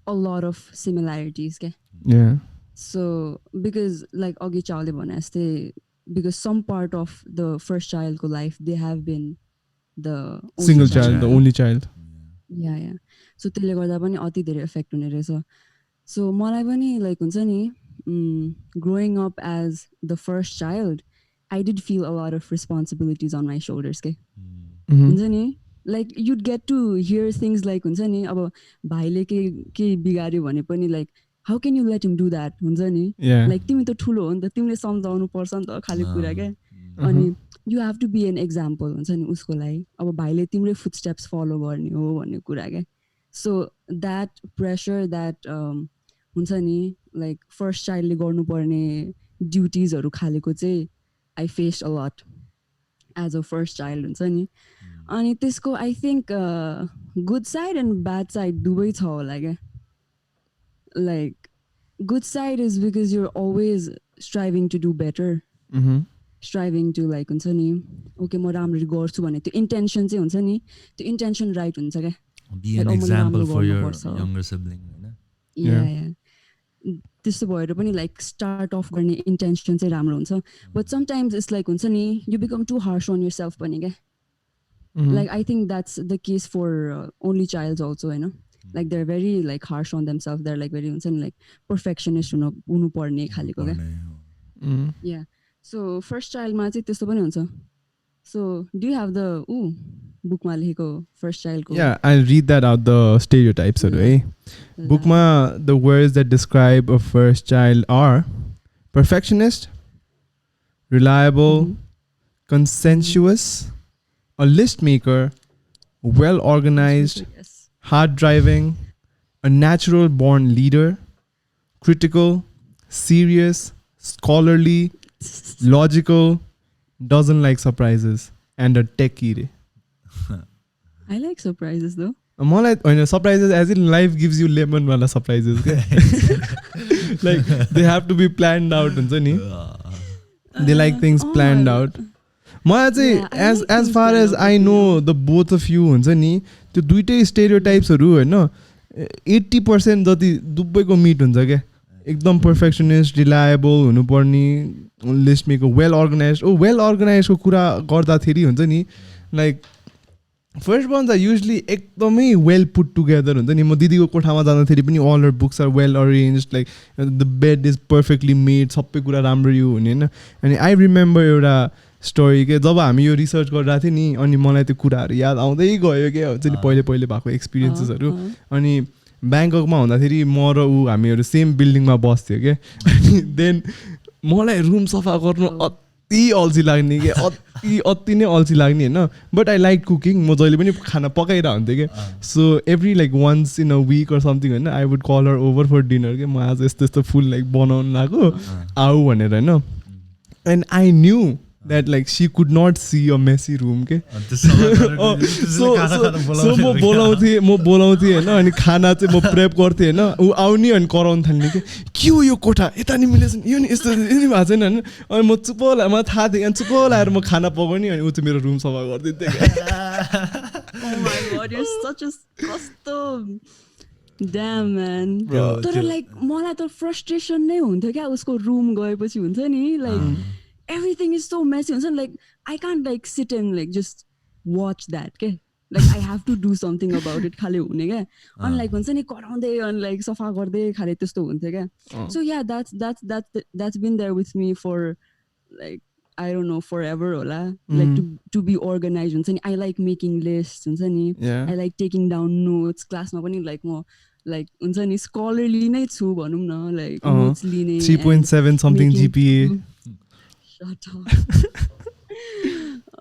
a lot of similarities क्या Yeah. सो बिकज लाइक अघि चाउले भने जस्तै because some part of the first चाइल्डको life they have been the Single child, the only child. या सो त्यसले गर्दा पनि अति धेरै इफेक्ट हुने रहेछ सो मलाई पनि लाइक हुन्छ नि growing up as the first child I did feel a lot of responsibilities on my shoulders के हुन्छ नि like you'd get to hear things like हुन्छ नि अब भाइले के बिगाऱ्यो भने पनि like how can you let him do that हुन्छ नि लाइक तिमी त ठुलो हो नि त तिमीले सम्झाउनु पर्छ नि त खालि कुरा क्या अनि you have to be an example हुन्छ नि उसको लागि अब भाइले तिम्रै फुट स्टेप्स फलो गर्ने हो भन्ने कुरा क्या सो द्याट प्रेसर द्याट हुन्छ नि लाइक फर्स्ट चाइल्डले गर्नुपर्ने ड्युटिजहरू खालेको चाहिँ I faced a lot as a first child हुन्छ नि अनि त्यसको I think good side and bad side दुवै छ होला क्या like good side is because you're always striving to do better striving to like हुन्छ नि ओके म राम्ररी गर्छु भने त्यो इन्टेन्सन चाहिँ हुन्छ नि त्यो इन्टेन्सन राइट हुन्छ क्या Be an example for your younger sibling, या त्यस्तो भएर पनि लाइक स्टार्ट अफ गर्ने इन्टेन्सन चाहिँ राम्रो हुन्छ बट समटाइम्स इट्स लाइक हुन्छ नि you become too harsh on your self पनि क्या like I think that's the case for only child also होइन like they're very like harsh on them self they're like very हुन्छ नि like perfectionist हुनुपर्ने खालेको क्या या so first चाइल्डमा चाहिँ त्यस्तो पनि हुन्छ so do you have the बुकमा लेखेको first चाइल्डको Yeah, I'll read that out, the stereotypes. Bookma, the words that describe a first child are perfectionist, reliable, consensuous, a list maker, well organized, Yes. hard driving, a natural born leader, critical, serious, scholarly, logical, doesn't like surprises, and a techie. I like surprises though. मलाई होइन surprises as in life gives you lemon वाला surprises like they have to be planned out हुन्छ नि they like things planned out मलाई चाहिँ Yeah, I like as things far planned as out I know the both of you हुन्छ नि त्यो दुइटै stereotypesहरू होइन 80% जति दुबैको मिट हुन्छ क्या एकदम पर्फेक्सनिस्ट रिलायबल हुनुपर्ने list maker well organise well अर्गनाइजको कुरा गर्दाखेरि हुन्छ नि like first ones are usually एकदमै वेल पुट टुगेदर हुन्छ नि म दिदीको कोठामा जाँदाखेरि पनि all her books are well arrange like the bed is perfectly made सबै कुरा राम्ररी हुने होइन अनि आई रिमेम्बर एउटा स्टोरी के जब हामी यो रिसर्च गरिरहेको थियौँ नि अनि मलाई त्यो कुराहरू याद आउँदै गयो क्या हुन्छ नि पहिले भएको एक्सपिरियन्सेसहरू अनि ब्याङ्ककमा हुँदाखेरि म र हामीहरू सेम बिल्डिङमा बस्थ्यो क्या अनि देन मलाई रुम सफा गर्नु अति अल्छी लाग्ने क्या अति नै अल्छी लाग्ने होइन बट आई लाइक कुकिङ म जहिले पनि खाना पकाइरहेको हुन्थेँ क्या so every like once in a week or something होइन I would call her over for dinner क्या म आज यस्तो यस्तो फुल लाइक बनाउनु लाग्यो आऊ भनेर होइन and I knew that like she could not see a messy room के so म बोलाउँथेँ होइन अनि खाना चाहिँ म प्रेप गर्थेँ होइन ऊ आउने अनि कराउनु थाल्ने के हो यो कोठा यता नि मिलेछ यो नि यस्तो भएको छैन होइन अनि म चुप मलाई थाहा थियो अनि चुप लाएर म खाना पकाउने अनि ऊ चाहिँ मेरो रुम सफा गरिदिन्थेँ Oh my god, you're such a कस्तो damn man तर लाइक मलाई त फ्रस्ट्रेसन नै हुन्थ्यो क्या उसको रुम गएपछि हुन्छ नि like everything is so messy हुन्छ नि like I can't like sit and like just watch that के like I have to do something about it खाले हुने क्या अनि like हुन्छ नि कराउँदै अनि like सफा गर्दै खाले त्यस्तो हुन्थ्यो क्या so yeah that's been there with me for like I don't know forever होला like to be organized हुन्छ नि I like making lists हुन्छ नि I like taking down notes क्लासमा पनि like म like हुन्छ नि स्कलरली नै छु भनौँ न like notes लिने 3.7 something GPA Shut up.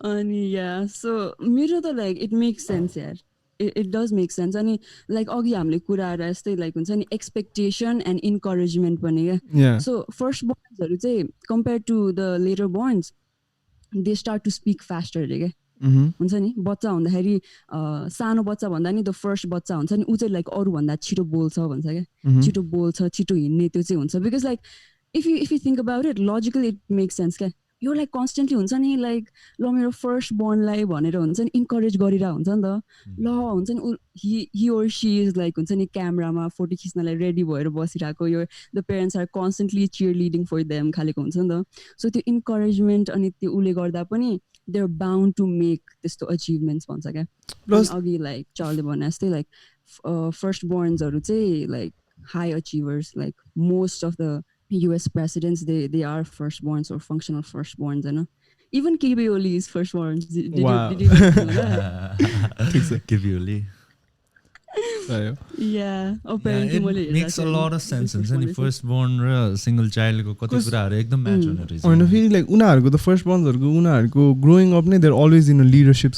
अनि yeah, so मेरो त like it makes sense यार it does make sense अनि like अघि हामीले कुराहरू यस्तै like हुन्छ नि expectation and encouragement पनि क्या so first bornsहरू चाहिँ compared to the later borns they start to speak faster अरे क्या हुन्छ नि बच्चा हुँदाखेरि सानो बच्चा भन्दा नि द फर्स्ट बच्चा हुन्छ नि ऊ चाहिँ लाइक अरूभन्दा छिटो बोल्छ भन्छ क्या छिटो बोल्छ छिटो हिँड्ने त्यो चाहिँ हुन्छ because like if you think about it logically it makes sense क्या यो लाइक कन्स्टेन्टली हुन्छ नि लाइक ल मेरो फर्स्ट बोर्नलाई भनेर हुन्छ नि इन्करेज गरिरहेको हुन्छ नि त ल हुन्छ नि he or she is like हुन्छ नि क्यामरामा फोटो खिच्नलाई रेडी भएर बसिरहेको यो the parents are constantly cheer leading for them खालेको हुन्छ नि त सो त्यो इन्करेजमेन्ट अनि त्यो उसले गर्दा पनि they are bound to make त्यस्तो अचिभमेन्ट्स भन्छ क्या अघि लाइक चार्लले भने जस्तै लाइक फर्स्ट बोर्न्सहरू चाहिँ like high achievers like most of the US presidents, they are firstborns or functional firstborns, you know. Even Kibioli is firstborn. Wow. Did you know that? Kibioli. Yeah, apparently it makes a lot of sense. And firstborn र single child को कति कुराहरु एकदम match हुने रहेछ. होइन फेरि like उनीहरुको द फर्स्टबर्न्सहरुको उनीहरुको ग्रोइङ अप नै they are always in a leadership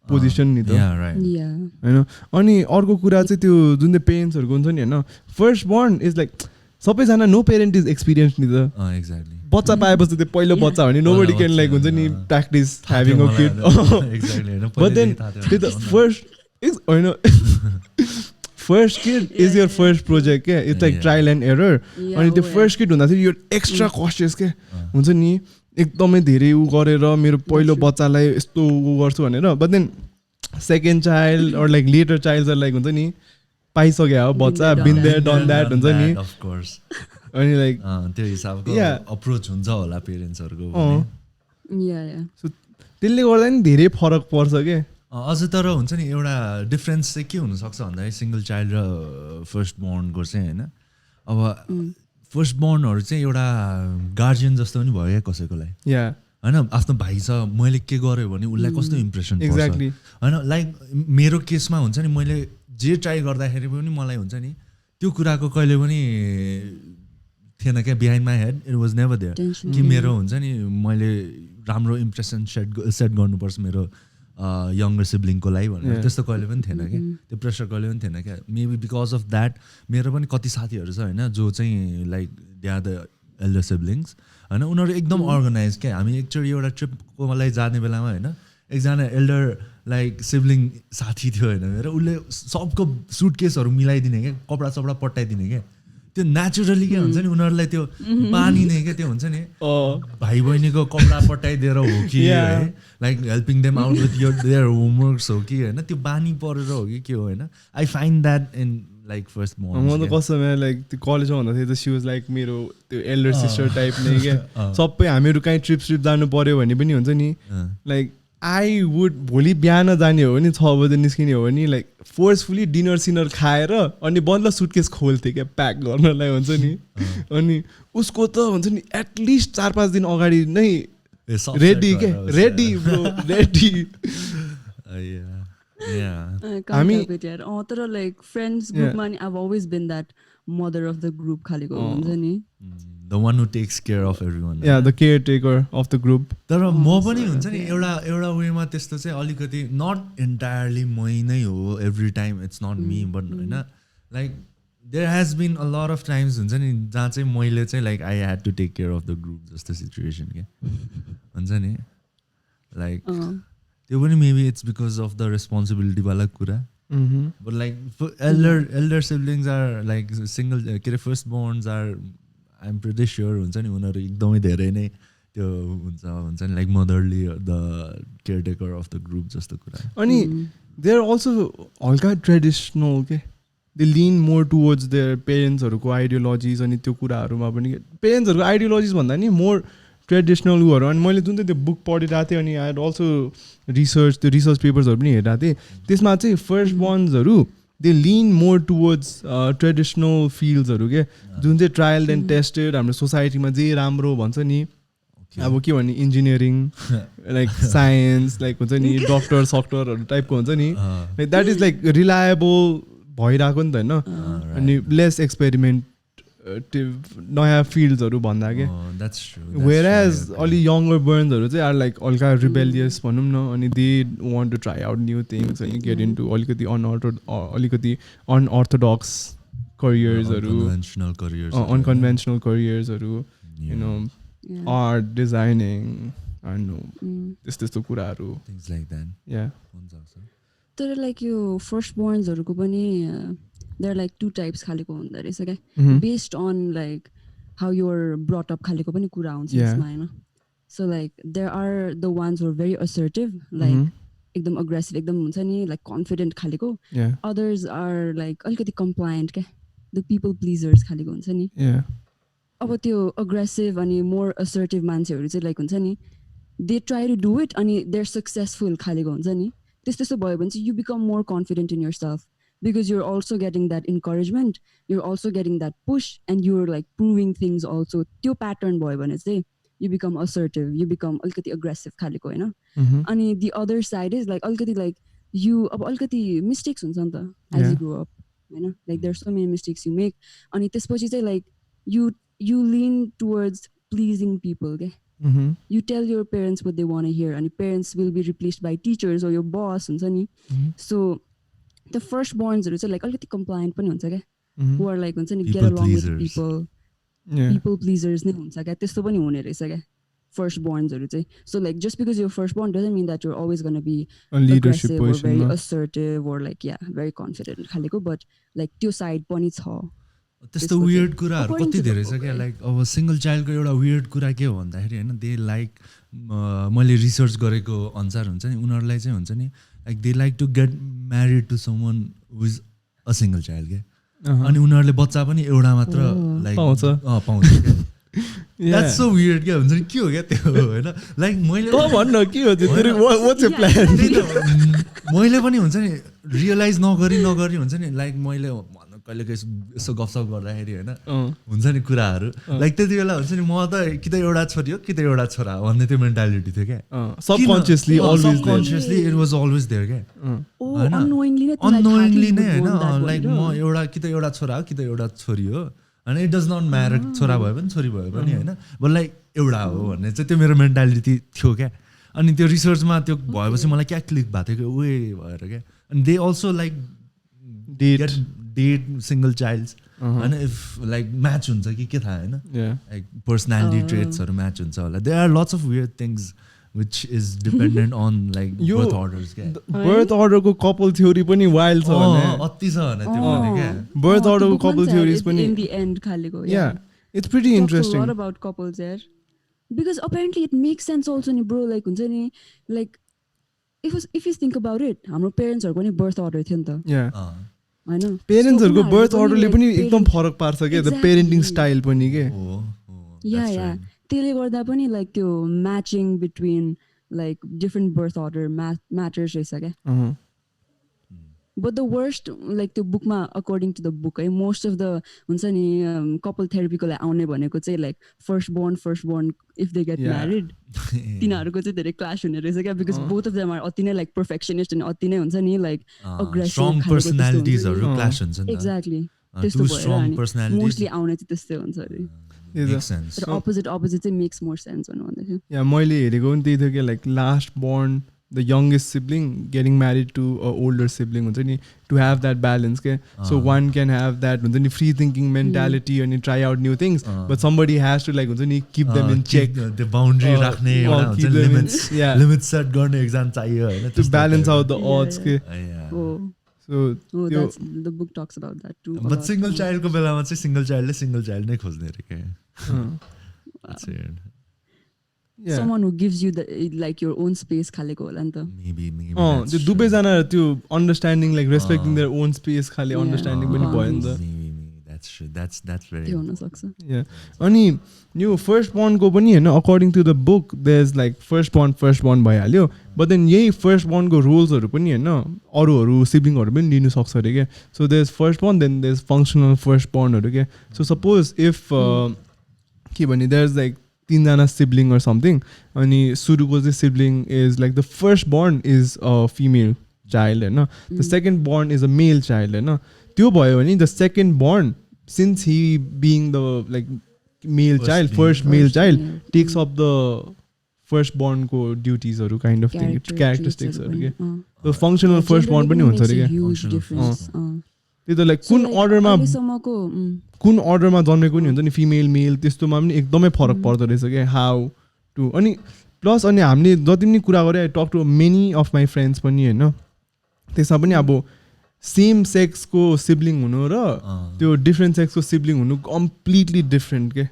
position नि त हैन. अनि अर्को कुरा चाहिँ त्यो जुन चाहिँ पेरेन्ट्सहरुको हुन्छ नि हैन फर्स्टबर्न इज लाइक सबैजना नो पेरेन्ट इज एक्सपिरियन्स नि त. एक्ज्याक्टली बच्चा पाएपछि त्यो पहिलो बच्चा भने नोबडी क्यान लाइक हुन्छ नि practice having a kid. But then त्यो त फर्स्ट होइन first kid is your first project क्या. It's like trial and error. अनि त्यो फर्स्ट किड हुँदाखेरि यो एक्स्ट्रा कस्टियस क्या हुन्छ नि एकदमै धेरै उ गरेर मेरो पहिलो बच्चालाई यस्तो उ गर्छु भनेर. But then second child or like later child like हुन्छ नि पाइसक्यो हो बच्चा बिन देयर डन द्याट हुन्छ नि. Of course. अनि लाइक त्यो हिसाबको अप्रोच हुन्छ होला पेरेन्ट्सहरुको. सो त्यसले गर्दा नि धेरै फरक पर्छ के. अझ तर हुन्छ नि एउटा डिफरेन्स चाहिँ के हुनसक्छ भन्दाखेरि सिङ्गल चाइल्ड र फर्स्ट बोर्नको चाहिँ होइन. अब फर्स्ट बोर्नहरू चाहिँ एउटा गार्जियन जस्तो पनि भयो क्या कसैकोलाई होइन. आफ्नो भाइ छ मैले के गरेँ भने उसलाई कस्तो इम्प्रेसन एक्ज्याक्टली होइन. लाइक मेरो केसमा हुन्छ नि मैले जे ट्राई गर्दाखेरि पनि मलाई हुन्छ नि त्यो कुराको कहिले पनि थिएन क्या behind my head. It was never there कि मेरो हुन्छ नि मैले राम्रो इम्प्रेसन सेट गर्नुपर्छ मेरो यङ्गर सिब्लिङको लागि भनेर. त्यस्तो कहिले पनि थिएन क्या. त्यो प्रेसर कहिले पनि थिएन क्या. मेबी बिकज अफ द्याट मेरो पनि कति साथीहरू छ होइन जो चाहिँ like they are the elder siblings होइन. उनीहरू एकदम अर्गनाइज क्या. हामी एकचोटि एउटा ट्रिपको मलाई जाने बेलामा होइन एकजना एल्डर लाइक सिब्लिङ साथी थियो होइन मेरो. उसले सबको सुटकेसहरू मिलाइदिने क्या कपडा सपडा पट्टाइदिने क्या. त्यो नेचुरली के हुन्छ नि उनीहरूलाई त्यो बानी नै क्या त्यो हुन्छ नि भाइ बहिनीको कपडा पट्टाइदिएर हो कि है like helping them out with your their homeworks हो कि होइन त्यो बानी परेर हो कि के हो होइन. I find that in like first born. म त कसैमा लाइक त्यो कलेजमा भन्दाखेरि त सी वाज लाइक मेरो त्यो एल्डर सिस्टर टाइप नै क्या. सबै हामीहरू कहीँ ट्रिप जानु पऱ्यो भने पनि हुन्छ नि लाइक आई वुड भोलि बिहान जाने हो भने 6 बजे निस्किने हो भने लाइक फोर्सफुली डिनर सिनर खाएर अनि बल्ल सुटकेस खोल्थेँ क्या प्याक गर्नलाई हुन्छ नि. अनि उसको त हुन्छ नि एटलिस्ट 4-5 दिन अगाडि नै रेडी क्या रेडी ब्रो रेडी. हामी तर लाइक फ्रेन्ड्स ग्रुपमा नि I always been that mother of the group खालेको हुन्छ नि. The one who takes care of everyone. Yeah, the caretaker of the group. तर म पनि हुन्छ नि एउटा वेमा त्यस्तो चाहिँ अलिकति नट इन्टायरली मै नै हो every time. It's not me but होइन like there has been a lot of times हुन्छ नि जहाँ चाहिँ मैले चाहिँ like I had to take care of the group जस्तो सिचुएसन क्या हुन्छ नि. लाइक त्यो पनि maybe it's because of the रेस्पोन्सिबिलिटीवाला कुरा. But like elder siblings are like single के अरे first borns are I am pretty sure हुन्छ नि उनीहरू एकदमै धेरै नै त्यो हुन्छ नि like motherly the caretaker of the group जस्तो कुरा. अनि दे आर अल्सो हल्का ट्रेडिसनल के. दे लिन मोर टुवर्ड्स देयर पेरेन्ट्सहरूको आइडियोलोजिज अनि त्यो कुराहरूमा पनि पेरेन्ट्सहरूको आइडियोलोजिज भन्दा नि मोर ट्रेडिसनल उहरू. अनि मैले जुन चाहिँ त्यो बुक पढिरहेको थिएँ अनि आई हेड अल्सो त्यो रिसर्च पेपर्सहरू पनि हेरिरहेको थिएँ. त्यसमा चाहिँ फर्स्ट बोर्न्सहरू दे लिन मोर टुवर्ड्स ट्रेडिसनल फिल्ड्सहरू के जुन चाहिँ ट्रायल एन्ड टेस्टेड हाम्रो सोसाइटीमा जे राम्रो भन्छ नि. अब के भन्ने इन्जिनियरिङ लाइक साइन्स लाइक हुन्छ नि डक्टर सक्टरहरू टाइपको हुन्छ नि like that is like reliable भइरहेको नि त होइन. अनि लेस एक्सपेरिमेन्ट नयाँ फिल्ड्सहरू भन्दा के. वेयर एज अलि यङ्गर बर्न्सहरू चाहिँ आर लाइक हल्का रिबेलियस भनौँ न. अनि they want to try out new things अनि गेट इन टु अलिकति अनअर्थोडक्स करियर्सहरू अनकन्भेन्सनल करियर्सहरू यु नो आर्ट डिजाइनिङ त्यस्तो कुराहरू लाइक द्याट. तर लाइक यो फर्स्ट बोर्न्सहरूको पनि there are like 2 types खालेको हुँदो रहेछ क्या based on like how you're brought up खालेको पनि कुरा हुन्छ यसमा होइन. So like there are the ones who are very assertive, like एकदम aggressive, एकदम हुन्छ नि like confident खालेको. Others are like अलिकति compliant क्या, the people pleasers खालेको हुन्छ नि. अब त्यो aggressive अनि more assertive मान्छेहरू चाहिँ like हुन्छ नि, they try to do it अनि they're successful खालेको हुन्छ नि. त्यस्तो भयो भने चाहिँ you become more confident in yourself because you're also getting that encouragement, you're also getting that push, and you're like proving things also. त्यो pattern भयो भने चाहिँ you become assertive, you become अलिकति aggressive खालेको हैन. अनि the other side is like अलिकति like you अब अलिकति mistakes हुन्छ नि त as you grow up हैन, like there's so many mistakes you make. अनि त्यसपछि चाहिँ like you lean towards pleasing people के. You tell your parents what they want to hear, and parents will be replaced by teachers or your boss हुन्छ नि. So the firstbornsहरू चाहिँ like अलिकति compliant पनि हुन्छ क्या, who are like हुन्छ नि get along with people, people pleasers नै हुन्छ क्या, त्यस्तो पनि हुने रहेछ क्या firstbornsहरू चाहिँ. So like just because you're firstborn doesn't mean that you're always going to be a leadership aggressive or very position, assertive or like very confident खालेको, but like त्यो side पनि छ. त्यस्तो वियर्ड कुराहरू कति धेरै छ क्या. लाइक अब सिंगल चाइल्डको एउटा वियर्ड कुरा के हो भन्दाखेरि होइन, दे लाइक मैले रिसर्च गरेको अनुसार हुन्छ नि, उनीहरूलाई चाहिँ हुन्छ नि like they like to get married to someone who is a single child क्या. अनि उनीहरूले बच्चा पनि एउटा मात्र लाइक पाउँछ क्या. That's so weird क्या. हुन्छ नि के हो क्या त्यो होइन. लाइक मैले भन्न के हो त्यो, what's your plan? मैले पनि हुन्छ नि रियलाइज नगरी हुन्छ नि, लाइक मैले कहिले यसो गफसफ गर्दाखेरि होइन हुन्छ नि कुराहरू, लाइक त्यति बेला हुन्छ नि म त कि त एउटा छोरी हो कि त एउटा छोरा हो भन्ने त्यो मेन्टालिटी थियो क्या. Subconsciously it was always there क्या. अननोइङली नै होइन, लाइक म एउटा कि त एउटा छोरा हो कि त एउटा छोरी हो, होइन इट डज नट म्याटर, छोरा भयो पनि छोरी भयो पनि होइन, बट लाइक एउटा हो भन्ने चाहिँ त्यो मेरो मेन्टालिटी थियो क्या. अनि त्यो रिसर्चमा त्यो भएपछि मलाई क्या क्लिक भएको थियो कि उयो भएर क्या. अनि they also like date single childs होइन, इफ लाइक म्याच हुन्छ कि के थाहा होइन, लाइक पर्सनालिटी ट्रेट्सहरू म्याच हुन्छ होला. There are lots of weird things which is dependent on like birth orders क्या. birth order को couple theory पनि wild छ भने अति छ भने त्यो भने क्या. birth order को couple theories पनि in the end खालेको. It's pretty interesting. A lot about couples there because apparently it makes sense also नि bro, like हुन्छ नि like if you think about it, हाम्रो parents हरुको नि birth order थियो नि त हैन. parents हरुको birth order ले पनि एकदम फरक पार्छ के, the parenting style पनि के. yeah त्यसले गर्दा पनि like त्यो matching between like different birth order matters रहेछ क्या. But the worst like त्यो bookमा according to the book है, most of the हुन्छ नि couple therapy को लागि आउने भनेको चाहिँ like firstborn if they get married तिनीहरुको चाहिँ धेरै clash हुने रहेछ क्या, because both of them are अति नै like perfectionist अनि अति नै हुन्छ नि like aggressive, strong personalities हरु clash हुन्छ नि. Exactly. त्यस्तो भएर अनि mostly आउने चाहिँ त्यस्तै हुन्छ अरे. Makes sense. But opposite makes more sense on one. Yeah, मैले हेरेको पनि त्यही थियो कि like last born, the youngest sibling getting married to a older sibling हुन्छ नि, to have that balance के. So one can have that हुन्छ नि free thinking mentality and try out new things, but somebody has to like हुन्छ नि keep them in check. The boundary राख्ने एउटा limits set गर्ने exam चाहियो हैन, to balance out the odds के. So that's the book talks about that too. But single child को बेलामा चाहिँ single child नै खोज्ने रे के. That's weird. Someone who gives you the like your own space खालेको होला नि त. Maybe त्यो दुबै जना त्यो understanding like respecting their own space खाले understanding पनि भयो नि त. That's true. That's very त्यो हुन सक्छ. Yeah. अनि यो firstborn को पनि हैन, according to the book there's like firstborn भइहाल्यो, but then यही firstborn को roles हरु पनि हैन अरूहरु sibling हरु पनि लिनु सक्छ रे के. So there's firstborn, then there's functional firstborn हरु के. So suppose if के भने there's like 3 जना sibling or something, अनि सुरुको चाहिँ sibling is like the firstborn is a female child हैन, the secondborn is a male child हैन. त्यो भयो भने the secondborn, since he being the like male child, first male child takes up the firstborn को duties हरु kind of thing, characteristics हरु के. The functional firstborn पनि हुन्छ रे के. त्यो त लाइक कुन अर्डरमा जन्मेको नि हुन्छ नि, फिमेल मेल त्यस्तोमा पनि एकदमै फरक पर्दो रहेछ क्या, हाउ टु. अनि प्लस अनि हामीले जति पनि कुरा गरे, I talk to many of my friends पनि होइन, त्यसमा पनि अब सेम सेक्सको सिब्लिङ हुनु र त्यो डिफ्रेन्ट सेक्सको सिब्लिङ हुनु कम्प्लिटली डिफ्रेन्ट के,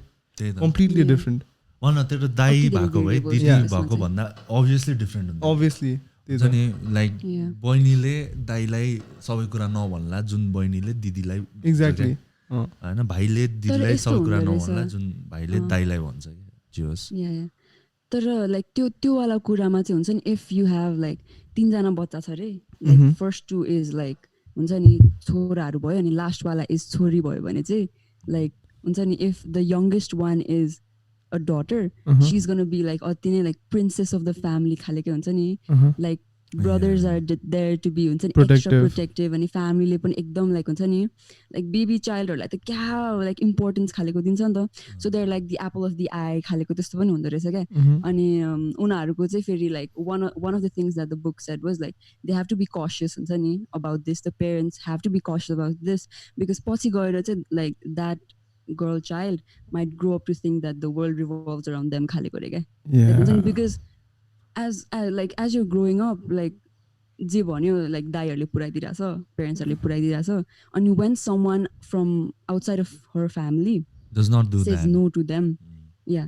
कम्प्लिटली डिफ्रेन्ट. भन तेरो दाई भएको भए दिदी Yeah. भएको भन्दा अभियसली डिफ्रेन्ट हुन्छ obviously हुन्छ नि लाइक Yeah. बहिनीले दाइलाई सबै कुरा नभन्ला जुन बहिनीले दिदीलाई exactly होइन भाइले दिदीलाई यस्तो सबै कुरा हुँदो रहेछ। नभन्ला जुन भाइले दाइलाई भन्छ जे होस् या तर लाइक त्यो वाला कुरामा चाहिँ हुन्छ नि इफ यु हेभ लाइक 3 जना बच्चा छ रे लाइक फर्स्ट 2 इज लाइक हुन्छ नि छोराहरू भयो अनि लास्ट वाला इज छोरी भयो भने चाहिँ लाइक हुन्छ नि if the youngest one is a daughter she is gonna be like अति नै like princess of the family खालेकै हुन्छ नि like brothers are there to be हुन्छ नि एक्स्ट्रा प्रोटेक्टिभ अनि फ्यामिलीले पनि एकदम लाइक हुन्छ नि लाइक बेबी चाइल्डहरूलाई त क्या लाइक इम्पोर्टेन्स खालेको दिन्छ नि त so there like the apple of the eye खालेको त्यस्तो पनि हुँदो रहेछ क्या अनि उनीहरूको चाहिँ फेरि like one of the things that the book said was like they have to be cautious हुन्छ नि about this the parents have to be cautious about this because पछि गएर चाहिँ like that girl child might grow up to think that the world revolves around them खालेको रे क्या because as you're growing up like जे भन्यो like दाइहरूले पुऱ्याइदिरहेछ पेरेन्ट्सहरूले पुऱ्याइदिरहेछ अनि when someone from outside of her family does not do says that no to them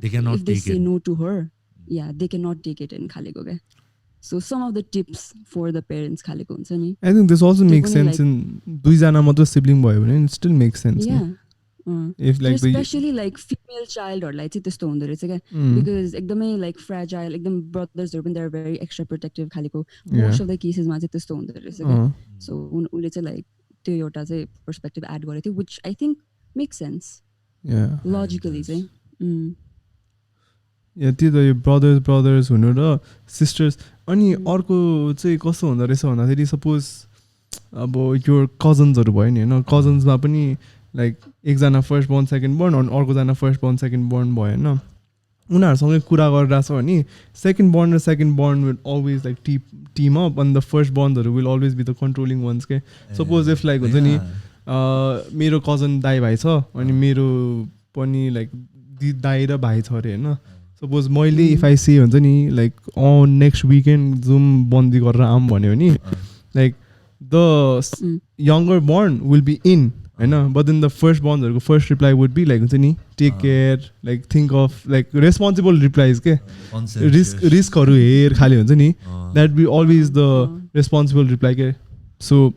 they cannot if they take say it no to her they cannot take it in खालेको क्या so some of the tips for the parents खालेको हुन्छ नि I think this also makes sense in दुईजना मात्र sibling भयो भने it still makes sense if like especially like female childहरूलाई चाहिँ त्यस्तो हुँदो रहेछ क्या because एकदमै like fragile एकदम ब्रदर्सहरू पनि they are very extra protective खालेको most of the cases-मा चाहिँ त्यस्तो हुँदो रहेछ क्या so उनले चाहिँ like त्यो एउटा चाहिँ पर्सपेक्टिभ एड गरेको थियो which I think makes sense logically चाहिँ त्यो त यो ब्रदर्स हुनु र सिस्टर्स अनि अर्को चाहिँ कस्तो हुँदो रहेछ भन्दाखेरि सपोज अब यो कजन्सहरू भयो नि होइन कजन्समा पनि लाइक एकजना फर्स्ट बोर्न सेकेन्ड बोर्न अनि अर्कोजना फर्स्ट बोर्न सेकेन्ड बोर्न भयो होइन उनीहरूसँगै कुरा गरिरहेछ भने सेकेन्ड बोर्न र second born will always like team up अनि द फर्स्ट बोर्नहरू will always be the controlling ones के सपोज इफ लाइक हुन्छ नि मेरो कजन दाइ भाइ छ अनि मेरो पनि लाइक दाइ र भाइ छ अरे होइन सपोज मैले इफ आई सी हुन्छ नि लाइक नेक्स्ट विकेन्ड जुम बन्दी गरेर आऊँ भन्यो भने like the younger born will be in होइन बट देन द फर्स्ट बोर्नहरूको first reply would be like हुन्छ नि take care like think of like responsible replies के रिस्कहरू हेर खालि हुन्छ नि that be always the responsible reply के सो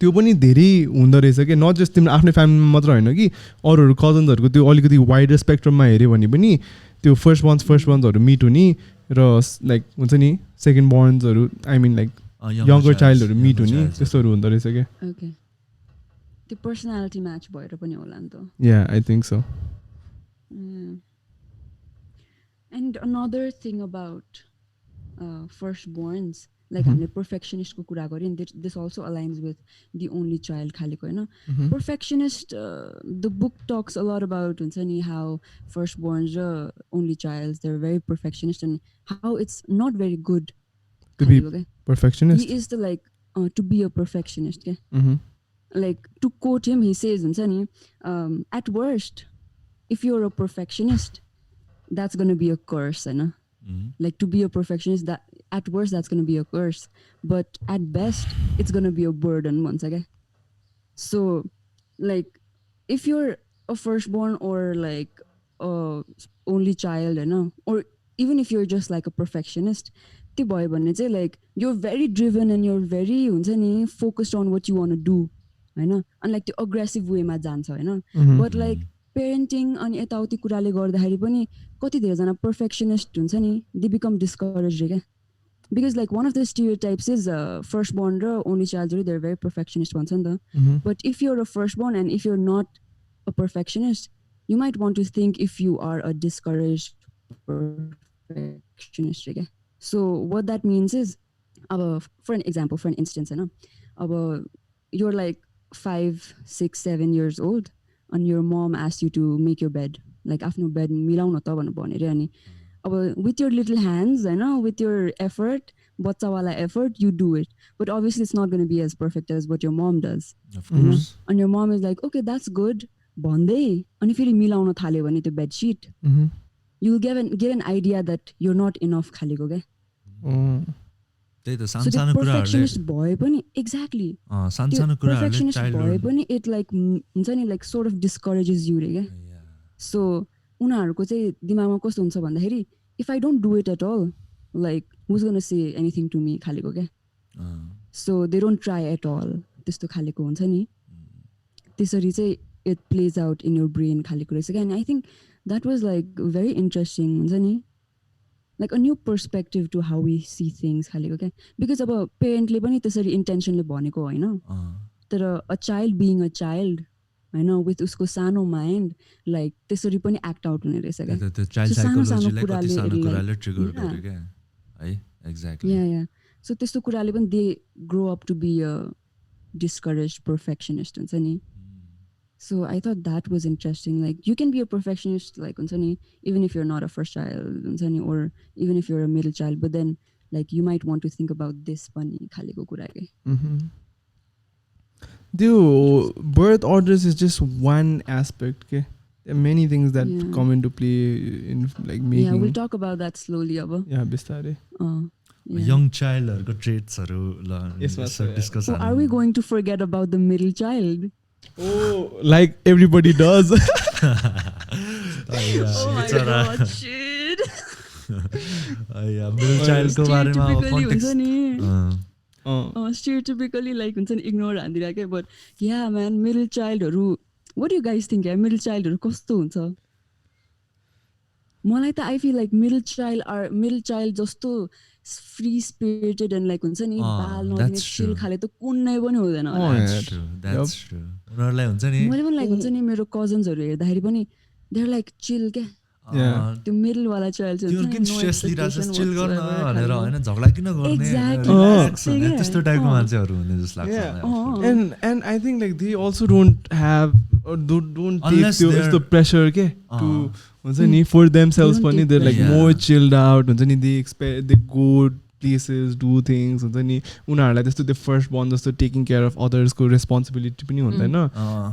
त्यो पनि धेरै हुँदो रहेछ कि नट जस्ट तिम्रो आफ्नै फ्यामिलीमा मात्र होइन कि अरूहरू कजन्सहरूको त्यो अलिकति वाइडर स्पेक्ट्रममा हेऱ्यो भने पनि त्यो फर्स्ट बोर्न्सहरू मिट हुने र लाइक हुन्छ नि सेकेन्ड बोर्न्सहरू आई मिन लाइक यङ्गर चाइल्डहरू मिट हुने त्यस्तोहरू हुँदो रहेछ क्या त्यो पर्सनालिटी म्याच भएर पनि होला नि त yeah I think so and another thing about first borns like हामीले पर्फेक्सनिस्टको कुरा गऱ्यो नि this also aligns with the only child खालेको होइन perfectionist the book talks a lot about हुन्छ नि हाउ फर्स्ट बोर्न्स र only child they are very perfectionist and how it's not very good perfectionist he is the like to be a perfectionist क्या like to quote him he says हुन्छ नि at worst if you're a perfectionist that's going to be a curse होइन like to be a perfectionist that at worst that's going to be a curse but at best it's going to be a burden भन्छ क्या so like if you're a firstborn or like a only child होइन or even if you're just like a perfectionist त्यो भयो भने चाहिँ like you're very driven and you're very हुन्छ नि focused on what you want to do होइन अनि like त्यो अग्रेसिभ वेमा जान्छ होइन बट लाइक पेरेन्टिङ अनि यताउति कुराले गर्दाखेरि पनि कति धेरैजना पर्फेक्सनिस्ट हुन्छ नि दे बिकम डिस्करेज क्या because like one of the stereotypes is first born र ओन्ली चाइल्डहरू दे आर भेरी पर्फेक्सनिस्ट भन्छ नि त but if you're a first born and if you're not a perfectionist you might want to think if you are a discourage perfectionist क्या So what that means is, for an example, for an instance, you're like 5, 6, 7 years old, and your mom asks you to make your bed, like after bed, milauna ta bhanera ani. With your little hands, with your effort, bacha-wala effort, you do it. But obviously, it's not going to be as perfect as what your mom does. Of course. And your mom is like, okay, that's good. Bande. And if you milauna thale bhane त्यो bed sheet. You'll get an idea that you're not enough खालेको क्या त्यही त सानसानो कुराहरुले perfectionist भए पनि exactly सानसानो कुराहरुले perfectionist भए पनि इट लाइक हुन्छ नि like sort of discourages you रे क्या सो उनीहरूको चाहिँ दिमागमा कस्तो हुन्छ भन्दाखेरि if I don't do it at all like who's gonna say anything to me खालेको क्या so they don't try at all त्यस्तो खालेको हुन्छ नि त्यसरी चाहिँ it plays out in your brain खालेको रहेछ क्या and I think that was like very interesting हुन्छ नि like a new perspective to how we C things खालेको क्या बिकज अब पेरेन्टले पनि त्यसरी इन्टेन्सनले भनेको होइन तर a child being a child होइन विथ उसको सानो माइन्ड लाइक त्यसरी पनि एक्ट आउट हुने रहेछ क्या सो त्यस्तो कुराले पनि they grow up to be a discourage perfectionist हुन्छ नि so I thought that was interesting like you can be a perfectionist like हुन्छ नि even if you're not a first child हुन्छ नि or even if you're a middle child but then like you might want to think about this पनि खालेको कुरा के The birth orders is just one aspect. Okay, there are many things that come into play in like making. Yeah, we'll talk about that slowly. Abba. Yeah, bistare. Young child or traits discuss. So are we going to forget about the middle child? Oh, like everybody does. Oh my god, shit. Middle child ko bare ma context. Stereotypically like हुन्छ नि ignore हान्दिरहेको but yeah man middle चाइल्डहरू what you guys think yeah middle चाइल्डहरू कस्तो हुन्छ मलाई त I feel like middle child जस्तो फ्री स्पिरिटेड एन्ड लाइक हुन्छ नि बाल नदिने चिल खाले त कुनै पनि हुँदैन मैले पनि लाइक हुन्छ नि मेरो कजन्सहरू हेर्दाखेरि पनि देयर लाइक चिल क्या त्यो मिडल वाला चाइल्ड चाहिँ स्ट्रेस लिइरहेछ चिल गर्न भनेर हैन झगडा किन गर्ने त्यस्तो टाइपको मान्छेहरू हुने जस्तो लाग्छ and I think like they also don't have or don't take the pressure के to हुन्छ नि for themselves पनि they're like more chilled out हुन्छ नि they go places do things हुन्छ नि उनीहरूलाई त्यस्तो त्यो फर्स्ट born जस्तो टेकिङ केयर अफ अदर्सको रेस्पोन्सिबिलिटी पनि हुँदैन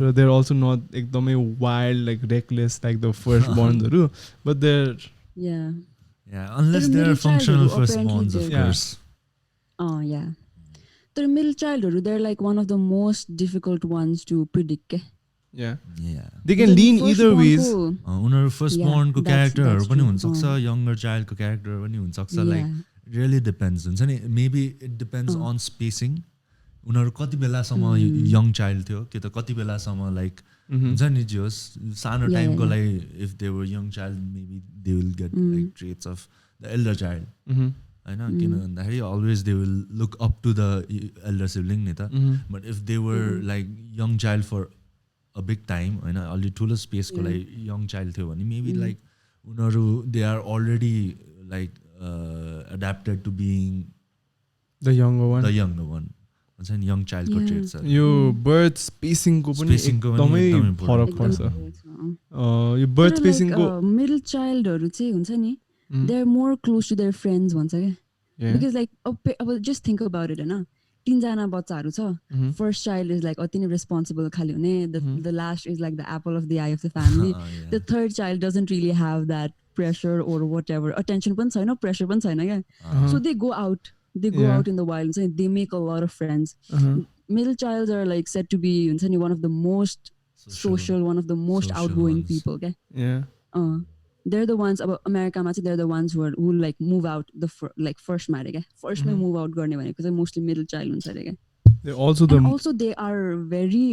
र देयर अल्सो नट एकदमै wild like reckless like the first bornहरू but they're unless they are functional first borns of course तर मिडल चाइल्डहरू they're like one of the most difficult ones to predict के they can lean either ways उनीहरू first bornको क्यारेक्टरहरू पनि हुनसक्छ younger चाइल्डको character पनि हुनसक्छ लाइक really depends हुन्छ नि maybe it depends on spacing उनीहरू कति बेलासम्म यङ चाइल्ड थियो कि त कति बेलासम्म लाइक हुन्छ नि जे होस् सानो टाइमको लागि if they were young child maybe they will get like traits of the elder child होइन किन भन्दाखेरि always they will look up to the elder sibling नि त but if they were like young child for a big time होइन अलि ठुलो स्पेसको लागि यङ चाइल्ड थियो भने मेबी लाइक उनीहरू they are already like adapted to being the younger one हुन्छ नि यङ चाइल्डको ट्रेट्स यो बर्थ स्पेसिङको पनि एकदमै फरक पर्छ यो बर्थ स्पेसिङको मिडल चाइल्डहरू चाहिँ हुन्छ नि they are more close to their friends भन्छ क्या बिकज लाइक अब जस्ट थिङ्क अबाउट इट होइन 3जना बच्चाहरू छ फर्स्ट चाइल्ड इज लाइक अति नै रेस्पोन्सिबल खालि हुने the last is like the apple of the I of the family the third child doesn't really have that pressure or whatever attention पनि छैन pressure पनि छैन क्या so they go out in the wild they make a lot of friends middle childs are like said to be हुन्छ नि one of the most social one of the most outgoing people क्या they're the ones अब अमेरिकामा चाहिँ they're the ones who like move out the like first मा क्या first मै move out गर्ने भनेको चाहिँ mostly middle child हुन्छ अरे क्या also they are very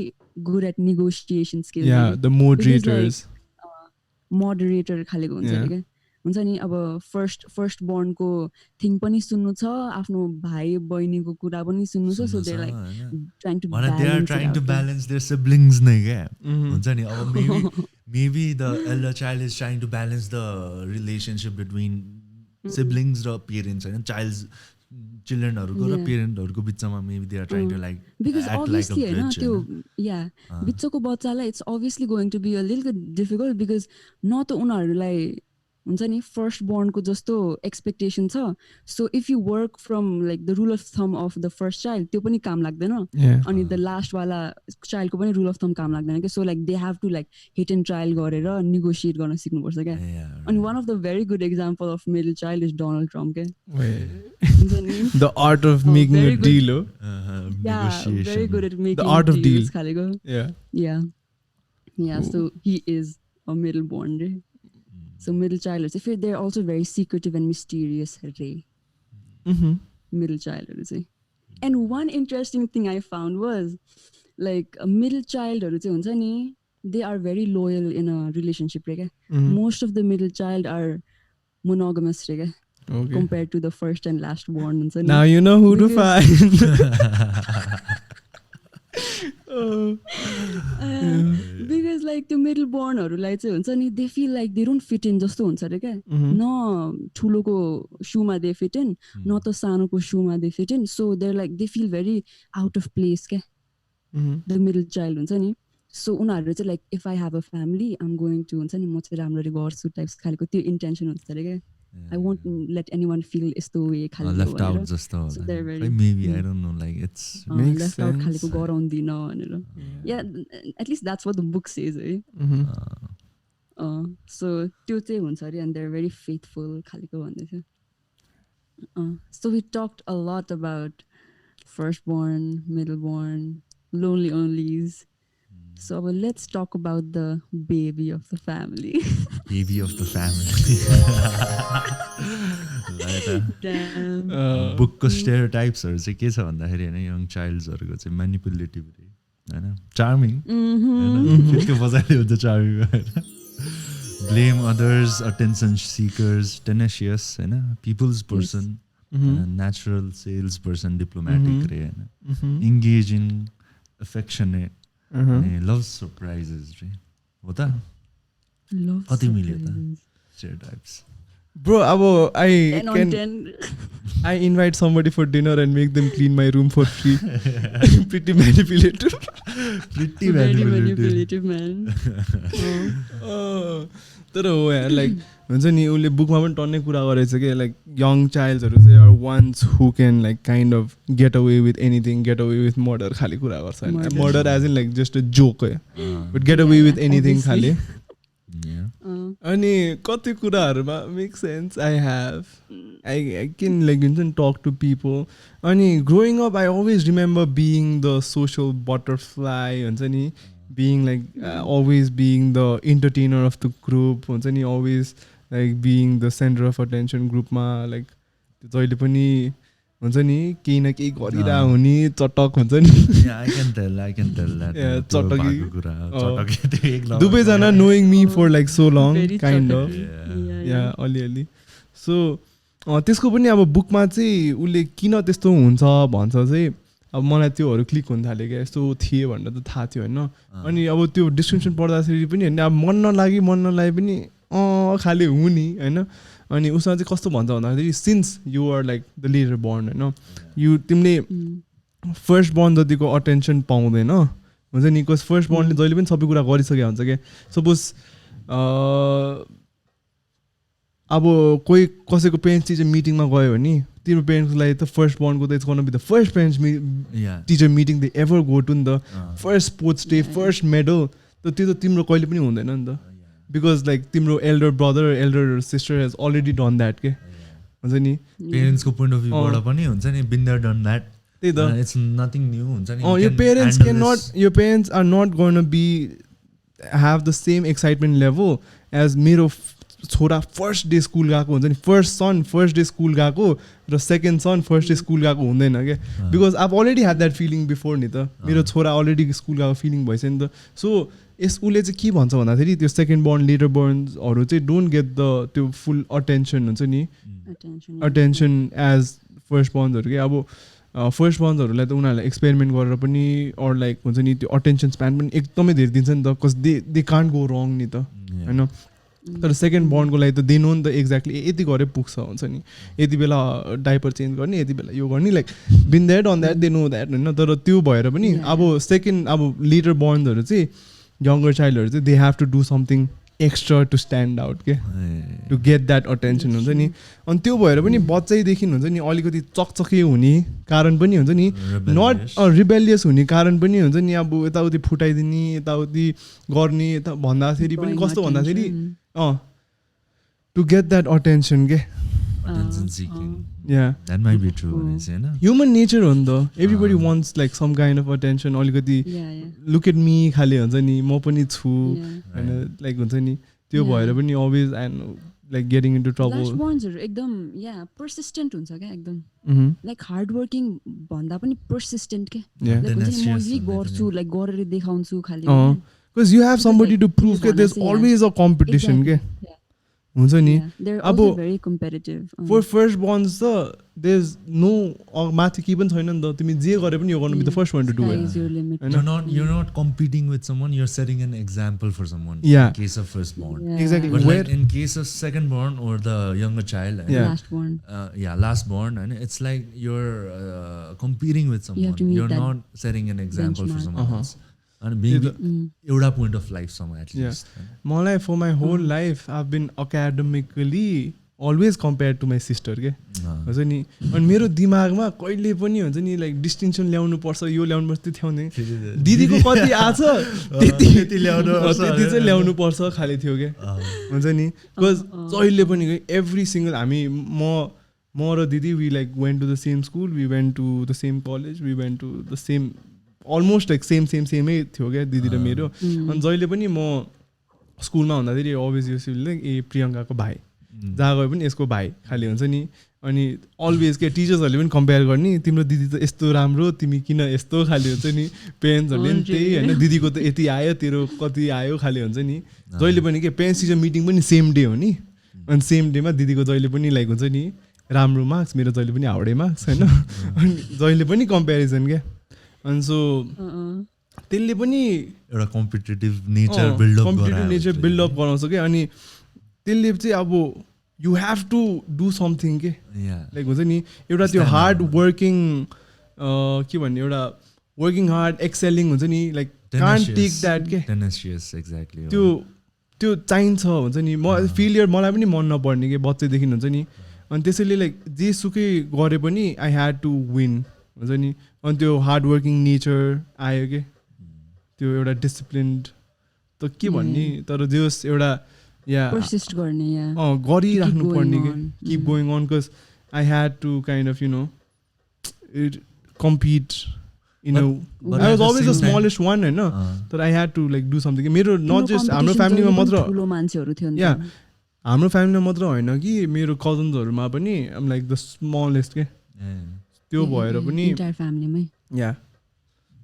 good at negotiation skills the moderators moderator खालेको हुन्छ अरे क्या हुन्छ नि अब फर्स्ट बोर्नको थिङ पनि सुन्नु छ आफ्नो भाइ बहिनीको कुरा पनि सुन्नु छ so they like trying to balance their siblings नै क्या हुन्छ नि अब maybe the elder child is trying to balance the relationship between siblings र पेरेन्ट्स होइन चिल्ड्रेनहरूको र पेरेन्टहरूको बिचमा maybe they are trying to like because obviously होइन त्यो बिचको बच्चालाई it's obviously going to be a little difficult because न त उनीहरूलाई हुन्छ नि फर्स्ट बोर्नको जस्तो एक्सपेक्टेसन छ so if you work from like the rule of थम अफ द फर्स्ट चाइल्ड त्यो पनि काम लाग्दैन अनि द लास्टवाला चाइल्डको पनि रुल अफ थम काम लाग्दैन क्या so like they have to like hit and trial गरेर निगोसिएट गर्न सिक्नुपर्छ क्या अनि one of the very good example of middle child is Donald Trump क्या the art of making a deal हो very good at making the art of deal खालेको yeah so he is a middle born So middle child, if they're also very secretive and mysterious, middle child. And one interesting thing I found was like a middle child, they are very loyal in a relationship. Most of the middle child are monogamous compared to the first and last born. Now you know who to find. Because like the middle born they feel like they don't fit in just no ठुलोको shoema they fit in, not the सानोको shoema they fit in, so they're like they feel very out of place the middle child so उनीहरु चाहिँ like if I have a family I'm going to हुन्छ नि म चाहिँ राम्ररी गर्छु types खालको त्यो intention हुन्छ I won't let anyone feel यस्तो way खालको left out जस्तो so they're very maybe I don't know like it's makes left sense. out खालको गराउँदिन भनेर yeah at least that's what the book says so त्यो चाहिँ हुन्छ अरे and they're very faithful खालको भन्दै थियो so we talked a lot about firstborn, middleborn, lonely onlys. So let's talk about the baby of the family. Baby of the family. Damn. बुकको स्टेरियोटाइप्सहरु चाहिँ के छ भन्दाखेरि हैन यङ चाइल्ड्सहरुको चाहिँ म्यानिपुलेटिभिटी हैन चार्मिङ हैन फिटको बजाले हुन्छ चार्मिङ हैन blame others attention seekers tenacious हैन peoples person natural sales person diplomatic रे हैन एंगेजिङ अफेक्सनेट लभ सरप्राइजेस रे हो त Love कति मिल्यो त surprises. Stereotypes Bro, I 10 on can 10. I invite somebody for dinner and make them clean my room for free. Pretty manipulative. pretty Very manipulative manipulative man. तर हो यार लाइक हुन्छ नि उसले बुकमा पनि टन्नै कुरा गरेछ कि लाइक यङ चाइल्ड्सहरू चाहिँ are ones who can like kind of get away with anything get away with murder खाले कुरा गर्छ होइन murder as in like just a joke but get away with anything खाले अनि कति कुराहरूमा make sense I have I can like हुन्छ नि टक टु पिपल अनि growing up I always remember being the social butterfly हुन्छ नि being like always being the entertainer of the group हुन्छ नि always like being the center of attention group मा like जहिले पनि हुन्छ नि केही न केही गरिरा हुने चटक हुन्छ नि I can tell that चटकी दुवैजना knowing me for like so long Very kind चटकी. of yeah अलिअलि so त्यसको पनि अब बुकमा चाहिँ उसले किन त्यस्तो हुन्छ भन्छ चाहिँ अब मलाई त्योहरू क्लिक हुन थाल्यो क्या यस्तो थिए भनेर त थाहा थियो होइन अनि अब त्यो डिस्क्रिप्सन पढ्दाखेरि पनि होइन अब मन नलागे पनि खाले हुने होइन अनि उसमा चाहिँ कस्तो भन्छ भन्दाखेरि since you are like the leader born होइन यु तिमीले फर्स्ट बोर्न जतिको अटेन्सन पाउँदैन हुन्छ नि बिकज फर्स्ट बोर्नले जहिले पनि सबै कुरा गरिसकेको हुन्छ क्या सपोज अब कोही कसैको पेरेन्ट्स टिचर मिटिङमा गयो भने तिम्रो पेरेन्ट्सको लागि त फर्स्ट बोर्नको त it's gonna be the first parents teacher meeting they ever go to नि त first sports day first medal त त्यो त तिम्रो कहिले पनि हुँदैन नि त बिकज लाइक तिम्रो elder brother elder sister has already done that के हुन्छ नि पेरेन्ट्सको पोइन्ट अफ भ्यूबाट पनि हुन्छ नि बिन देयर डन द्याट त्यही त इट्स नथिङ न्यू हुन्छ नि your parents are not going to be have the same excitement level as मेरो छोरा फर्स्ट डे स्कुल गएको हुन्छ नि फर्स्ट सन फर्स्ट डे स्कुल गएको र सेकेन्ड सन फर्स्ट डे स्कुल गएको हुँदैन क्या because I already had that feeling before नि त मेरो छोरा अलरेडी स्कुल गएको फिलिङ भइसक्यो नि त सो उसले चाहिँ के भन्छ भन्दाखेरि त्यो सेकेन्ड बोर्न लेटर बोर्न्सहरू चाहिँ डोन्ट गेट द त्यो फुल अटेन्सन हुन्छ नि अटेन्सन एज फर्स्ट बोर्न्सहरू के अब फर्स्ट बोर्न्सहरूलाई त उनीहरूलाई एक्सपेरिमेन्ट गरेर पनि अर लाइक हुन्छ नि त्यो अटेन्सन स्प्यान पनि एकदमै धेरै दिन्छ नि त कस दे कान्ट गो रङ नि त होइन तर सेकेन्ड बोर्नको लागि त दे नो नि त एक्ज्याक्टली यति गरे पुग्छ हुन्छ नि यति बेला डाइपर चेन्ज गर्ने यति बेला यो गर्ने like been that on that they know that होइन तर त्यो भएर पनि अब सेकेन्ड अब लेटर बोर्नहरू चाहिँ यङ्गर चाइल्डहरू चाहिँ they have to do something extra to stand out के टु गेट द्याट अटेन्सन हुन्छ नि अनि त्यो भएर पनि बच्चैदेखि हुन्छ नि अलिकति चकचके हुने कारण पनि हुन्छ नि नट रिबेलियस हुने कारण पनि हुन्छ नि अब यताउति फुटाइदिने यताउति गर्ने यता भन्दाखेरि पनि कस्तो भन्दाखेरि टु गेट द्याट अटेन्सन के attention seeking yeah that might be true हैन human nature हो नि त everybody wants like some kind of attention अलिकति look at me खाले हुन्छ नि म पनि छु हैन लाइक हुन्छ नि त्यो भएर पनि always and like getting into trouble. Last bondsहरु एकदम persistent हुन्छ क्या एकदम like hard working भन्दा पनि persistent के Yeah. like हुन्छ नि म यही गर्छु like गरेर देखाउँछु खाली Because you have somebody to prove that there's always a competition के हुन्छ नि they're also very competitive for first bonds there's no माथि के पनि छैन नि त तिमी जे गरे पनि you're going to be the first one to do it. You're not competing with someone, you're setting an example for someone. Yeah. In case of firstborn. Exactly. But like in case of secondborn or the younger child, lastborn. Lastborn, and it's like you're competing with someone. You're not setting an example for someone else. And being एउटा point of life somewhere at least. मलाई for my whole life I've been academically always compared to my sister के हुन्छ नि अनि मेरो दिमागमा कहिले पनि हुन्छ नि लाइक डिस्टिंक्सन ल्याउनु पर्छ यो ल्याउनु पर्छ त्यो ल्याउने दिदीको कति आछ त्यति चाहिँ ल्याउनु पर्छ खाली थियो के हुन्छ नि बिकज जहिले पनि एभ्री सिंगल हामी म र दिदी we like went to the same school, we went to the same college, we went to the same almost like same थियो क्या दिदी र मेरो अनि जहिले पनि म स्कुलमा हुँदाखेरि always used to like ए प्रियङ्काको भाइ जहाँ गए पनि यसको भाइ खाली हुन्छ नि अनि अलवेज के टिचर्सहरूले पनि कम्पेयर गर्ने तिम्रो दिदी त यस्तो राम्रो तिमी किन यस्तो खाली हुन्छ नि पेरेन्ट्सहरूले पनि त्यही होइन दिदीको त यति आयो तेरो कति आयो खाली हुन्छ नि जहिले पनि के पेरेन्ट्स टिचर मिटिङ पनि सेम डे हो नि अनि सेम डेमा दिदीको जहिले पनि लाइक हुन्छ नि राम्रो मार्क्स मेरो जहिले पनि हाउडे मार्क्स होइन अनि जहिले पनि कम्पेरिजन क्या अनि सो त्यसले पनि एउटा कम्पिटिटिभ नेचर बिल्डअप गराउँछ क्या अनि त्यसले चाहिँ अब you have to do something के लाइक हुन्छ नि एउटा त्यो हार्ड वर्किङ के भन्ने एउटा वर्किङ हार्ड एक्सेलिङ हुन्छ नि लाइक कान्ट टेक द्याट के त्यो चाहिन्छ हुन्छ नि म फेलियर मलाई पनि मन नपर्ने कि बच्चैदेखि हुन्छ नि अनि त्यसैले लाइक जेसुकै गरे पनि आई ह्याड टु विन हुन्छ नि अनि त्यो हार्ड वर्किङ नेचर आयो के त्यो एउटा डिसिप्लिन्ड त के भन्ने तर जस एउटा persist गर्ने गरिराख्नु पर्ने के keep going on because I had to kind of you know compete in I was always the smallest one होइन तर I had to like do something मेरो नट जस्ट हाम्रो फ्यामिलीमा मात्र ठुलो मान्छेहरू थियो या हाम्रो फ्यामिलीमा मात्र होइन कि मेरो कजन्सहरूमा पनि आम लाइक द स्मलेस्ट के त्यो भएर पनि या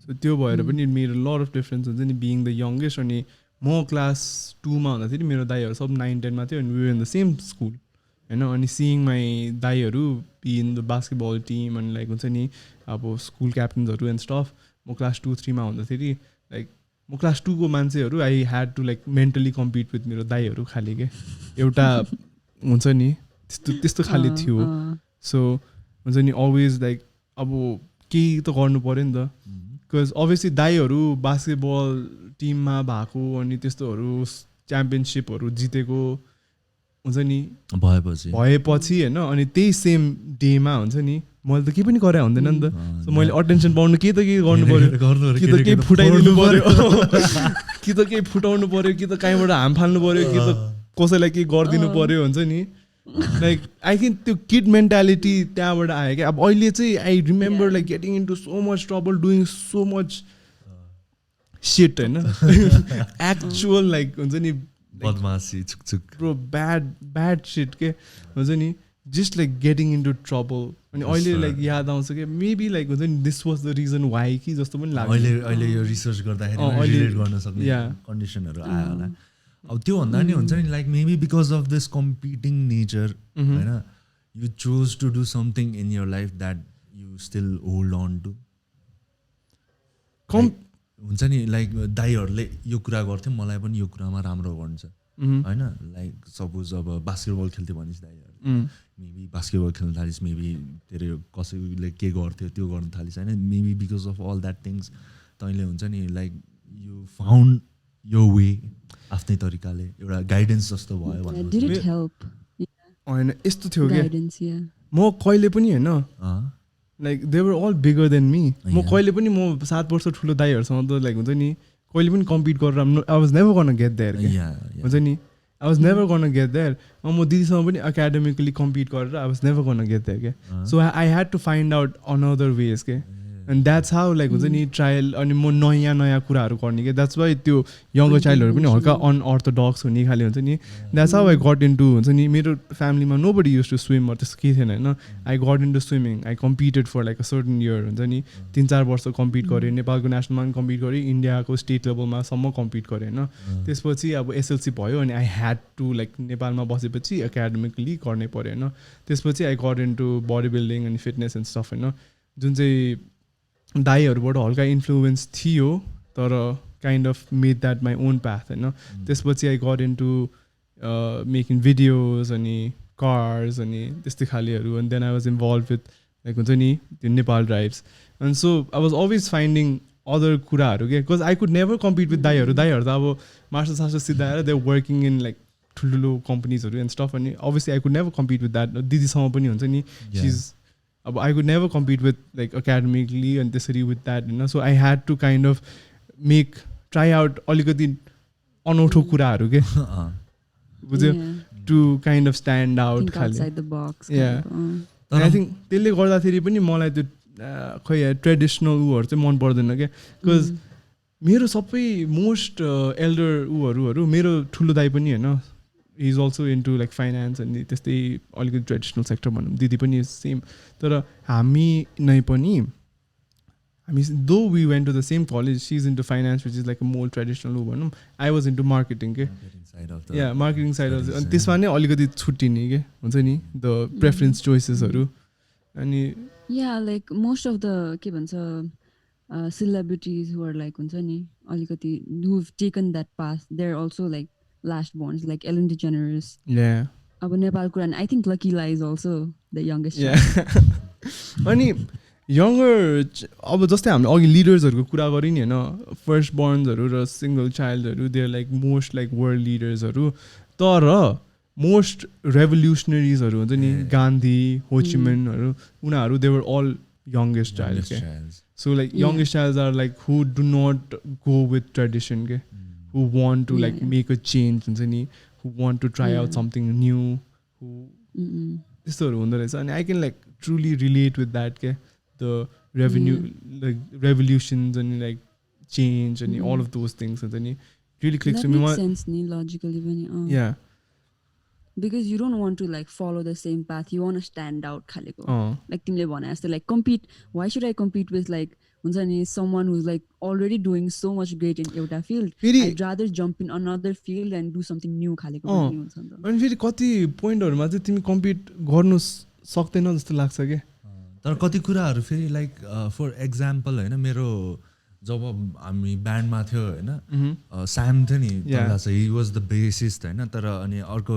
सो त्यो भएर पनि मेरो लट अफ डिफरेन्स हुन्छ नि बिङ द यङ्गेस्ट अनि म क्लास 2 मा हुँदाखेरि मेरो दाइहरू सब 9-10 मा थियो अनि we were in the same school होइन अनि सिइङ माई दाइहरू be in the basketball team अनि लाइक हुन्छ नि अब स्कुल क्याप्टन्सहरू एन्ड स्टफ म क्लास 2-3 मा हुँदाखेरि लाइक म क्लास 2 को मान्छेहरू I had to like mentally compete with मेरो दाइहरू खालि के एउटा हुन्छ नि त्यस्तो खालि थियो सो हुन्छ नि अलवेज लाइक अब केही त गर्नु पऱ्यो नि त बिकज अभियसली दाइहरू बास्केटबल टिममा भएको अनि त्यस्तोहरू च्याम्पियनसिपहरू जितेको हुन्छ नि भएपछि होइन अनि त्यही सेम डेमा हुन्छ नि मैले त केही पनि गरे हुँदैन नि त सो मैले अटेन्सन पाउनु केही त केही गर्नु पऱ्यो कि त केही फुटाइदिनु पऱ्यो कि त केही फुटाउनु पऱ्यो कि त कहीँबाट हाम फाल्नु पऱ्यो कि त कसैलाई केही गरिदिनु पऱ्यो हुन्छ नि लाइक आई थिङ्क त्यो किड मेन्टालिटी त्यहाँबाट आयो क्या अब अहिले चाहिँ I remember like getting into so much trouble doing so much shit होइन एक्चुअल लाइक हुन्छ नि बदमासी ब्रो ब्याड सिट के हुन्छ नि just like getting into trouble अनि अहिले लाइक याद आउँछ कि मेबी लाइक हुन्छ नि this was the reason why कि जस्तो पनि लाग्छ अहिले यो रिसर्च गर्दाखेरि रिलेट गर्न सक्ने कन्डिसनहरू आयो होला अब त्यो भन्दा नि हुन्छ नि like maybe because of this competing nature होइन you chose to do something in your life that you still hold on to हुन्छ नि लाइक दाइहरूले यो कुरा गर्थ्यो मलाई पनि यो कुरामा राम्रो गर्छ होइन लाइक सपोज अब बास्केटबल खेल्थ्यो भनेपछि दाइहरू मेबी बास्केटबल खेल्न थालिस् मेबी तेरो कसैले के गर्थ्यो त्यो गर्न थालिस् होइन maybe because of all that things तैँले हुन्छ नि लाइक यु फाउन्ड यो वे आफ्नै तरिकाले एउटा गाइडेन्स जस्तो भयो होइन यस्तो थियो क्या म कहिले पनि होइन like they were all bigger than me म कहिले पनि म 7 वर्ष ठुलो दाइहरूसँग त लाइक हुन्छ नि कहिले पनि कम्पिट गरेर आई वाज नेभर गर्न गेट देयर हुन्छ नि आई वाज नेभर गर्न गेट देयर म दिदीसँग पनि एकाडेमिकली कम्पिट गरेर आई वाज नेभर गर्न गेट देयर के so I had to find out another ways के एन्ड द्याट्स हाउ लाइक हुन्छ नि ट्रायल अनि म नयाँ नयाँ कुराहरू गर्ने क्या द्याट्स वाइ त्यो यङ्गर चाइल्डहरू पनि हल्का अनअर्थोडक्स हुने खाले हुन्छ नि that's how I got into हुन्छ नि मेरो फ्यामिलीमा nobody used to swim त्यस्तो केही थिएन होइन I got into swimming I competed for like a certain year हुन्छ नि 3-4 वर्ष कम्पिट गरेँ नेपालको नेसनलमा पनि कम्पिट गरेँ इन्डियाको स्टेट लेभलमा सम्म कम्पिट गरेँ होइन त्यसपछि अब एसएलसी भयो अनि आई ह्याड टु लाइक नेपालमा बसेपछि एकाडेमिकली गर्नै पऱ्यो होइन त्यसपछि I got into body building अनि फिटनेस एन्ड स्टफ होइन जुन चाहिँ दाइहरूबाट हल्का इन्फ्लुएन्स थियो तर kind of made that my own path होइन त्यसपछि I got into making videos अनि कार्स अनि त्यस्तै खालेहरू अनि then I was involve with like हुन्छ नि त्यो Nepal drives and so I was always finding other कुराहरू क्या because I could never compete with दाइहरू त अब मार्सल सार्सल सिधा आएर दे वर्किङ इन लाइक ठुल्ठुलो कम्पनीजहरू एन्ड स्टफ अनि obviously I could never compete with that दिदीसँग पनि हुन्छ नि चिज अब I could never compete with like academically अनि त्यसरी विथ द्याट होइन so I had to kind of make try out अलिकति अनौठो कुराहरू के बुझ्यो to kind of stand out खाले आई थिङ्क त्यसले गर्दाखेरि पनि मलाई त्यो खै ट्रेडिसनल उहरू चाहिँ मन पर्दैन क्या बिकज मेरो सबै मोस्ट एल्डर उहरू मेरो ठुलो दाइ पनि होइन is also into like finance अनि त्यस्तै अलिकति ट्रेडिसनल सेक्टर भनौँ दिदी पनि सेम तर हामी नै पनि हामी though we went to the same college she is into finance which is like more traditional ऊ भनौँ आई वाज इन्टु मार्केटिङ के या मार्केटिङ साइड अफ अनि त्यसमा नै अलिकति छुट्टिने के हुन्छ नि द प्रेफरेन्स चोइसेसहरू अनि yeah like most of the के भन्छ सेलिब्रिटिज हु आर लाइक हुन्छ नि अलिकति who have taken that path they are also like last borns like Ellen DeGeneres. Yeah. अब नेपालको I think Lucky Lie is also the youngest. Yeah. अनि younger अब जस्तै हामीले अघि लिडर्सहरूको कुरा गऱ्यौँ नि होइन फर्स्ट बोर्न्सहरू र सिङ्गल चाइल्डहरू they are like most like world लिडर्सहरू तर मोस्ट रेभोल्युसनरिजहरू हुन्छ नि गान्धी होचिमिनहरू उनीहरू they were all youngest child के so like youngest child are like who do not go with tradition के who want to like make a change हुन्छ नि who want to try out something new who त्यस्तोहरू हुँदो रहेछ अनि I can like truly relate with that के the revenue like revolutions and like change and all of those things हुन्छ नि really clicks to me. That makes sense ni logically पनि yeah because you don't want to like follow the same path you want to stand out खालेको like तिमीले भने जस्तो like compete why should I compete with like हुन्छ नि someone who's like already doing so much great in एउटा field I'd rather jump in another field and do something new खालेको पनि हुन्छ नि त अनि फेरि कति पोइन्टहरुमा चाहिँ तिमी कम्पिट गर्नु सक्दैन जस्तो लाग्छ के तर कति कुराहरु फेरि लाइक फर एक्जाम्पल हैन मेरो जब हामी ब्यान्डमा थियो हैन स्याम थियो नि तला चाहिँ ही वाज द बेसिस्ट हैन तर अनि अर्को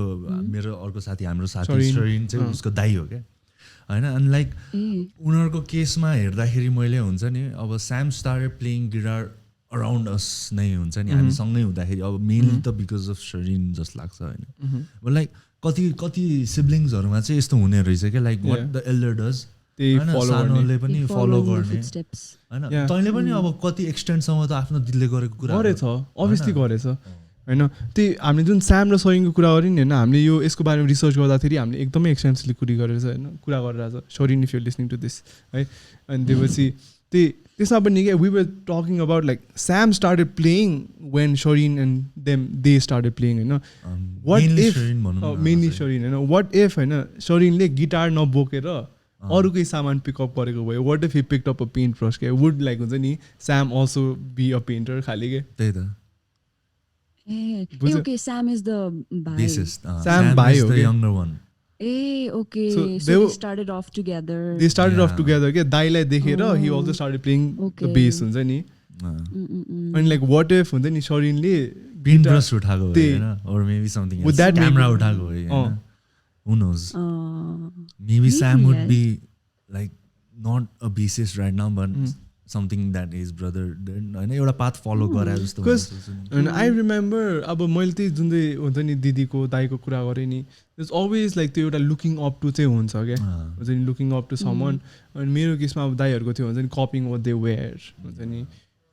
मेरो अर्को साथी हाम्रो साथी शरीन चाहिँ उसको दाइ हो के हैन अनि लाइक उनीहरुको केसमा हेर्दाखेरि मैले हुन्छ नि अब स्याम स्टार्टेड प्लेइङ गिटार अराउन्ड अस नै हुन्छ नि हामी सँगै हुँदाखेरि अब मेनली त बिकज अफ शरीन जस्ट लाग्छ हैन लाइक कति सिब्लिङ्सहरुमा चाहिँ यस्तो हुने रहेछ के like what the elder does सानोले पनि फलो गर्ने हैन तैँले पनि अब कति एक्सटेन्टसम्म त आफ्नो दिलले गरेको कुरा गरेछ अभियसली गरेछ हैन त्यही हामीले जुन स्याम र सरिनको कुरा गऱ्यौँ नि हैन हामीले यो यसको बारेमा रिसर्च गर्दाखेरि हामीले एकदमै एक्सटेन्सली कुरा गरेछ हैन कुरा गरिरहेछ Sarin if you listening to this है अनि त्यसपछि त्यसमा पनि के we were talking about like Sam started playing when Shareen and them they started playing हैन वाट इफ मेनली शरीन हैन वाट इफ हैन शरीनले गिटार नबोकेर अरूकै सामान पिकअप गरेको भयो what if he picked up a paint brush के वुड लाइक हुन्छ नि स्याम अल्सो बी अ पेन्टर खाली के त्यही त okay Sam is the bassist Sam Bai is the younger one okay so they started off together off together के दाइलाई देखेर he also started playing the bass हुन्छ नि अनि लाइक what if हुन्छ नि शरीनले पेन्ट ब्रश उठाएको हैन or maybe something else camera उठाएको हैन who knows maybe Sam would be like not a bassist right now but something that his brother did हैन एउटा पाथ फलो गरे जस्तो because I remember अब मैले त्यही जुन चाहिँ हुन्छ नि दिदीको दाइको कुरा गरेँ नि there's always like त्यो एउटा लुकिङ अप टु चाहिँ हुन्छ क्या हुन्छ नि लुकिङ अप टु समवन अनि मेरो केसमा अब दाइहरूको थियो हुन्छ नि कपिङ what they wear हुन्छ नि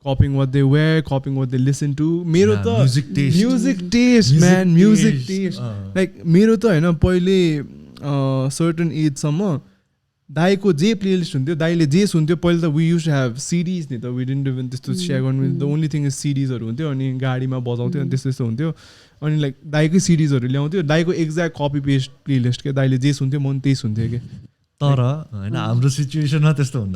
copying what they wear, copying what they listen to. मेरो त music taste man, music taste. Like मेरो त हैन पहिले certain age सम्म दाइको जे प्लेलिस्ट हुन्थ्यो दाइले जे सुन्थ्यो पहिले त we use to have CDs नि त वी डिडन्ट इभन त्यस्तो सेयर गर्नु द ओन्ली थिङ इज सिडिजहरू हुन्थ्यो अनि गाडीमा बजाउँथ्यो अनि त्यस्तो हुन्थ्यो अनि लाइक दाइकै सिडिजहरू ल्याउँथ्यो दाइको एक्ज्याक्ट कपी पेस्ट प्लेलिस्ट के दाइले जे सुन्थ्यो म पनि त्यही सुन्थेँ कि तर होइन हाम्रो सिचुएसनमा त्यस्तो हुन्न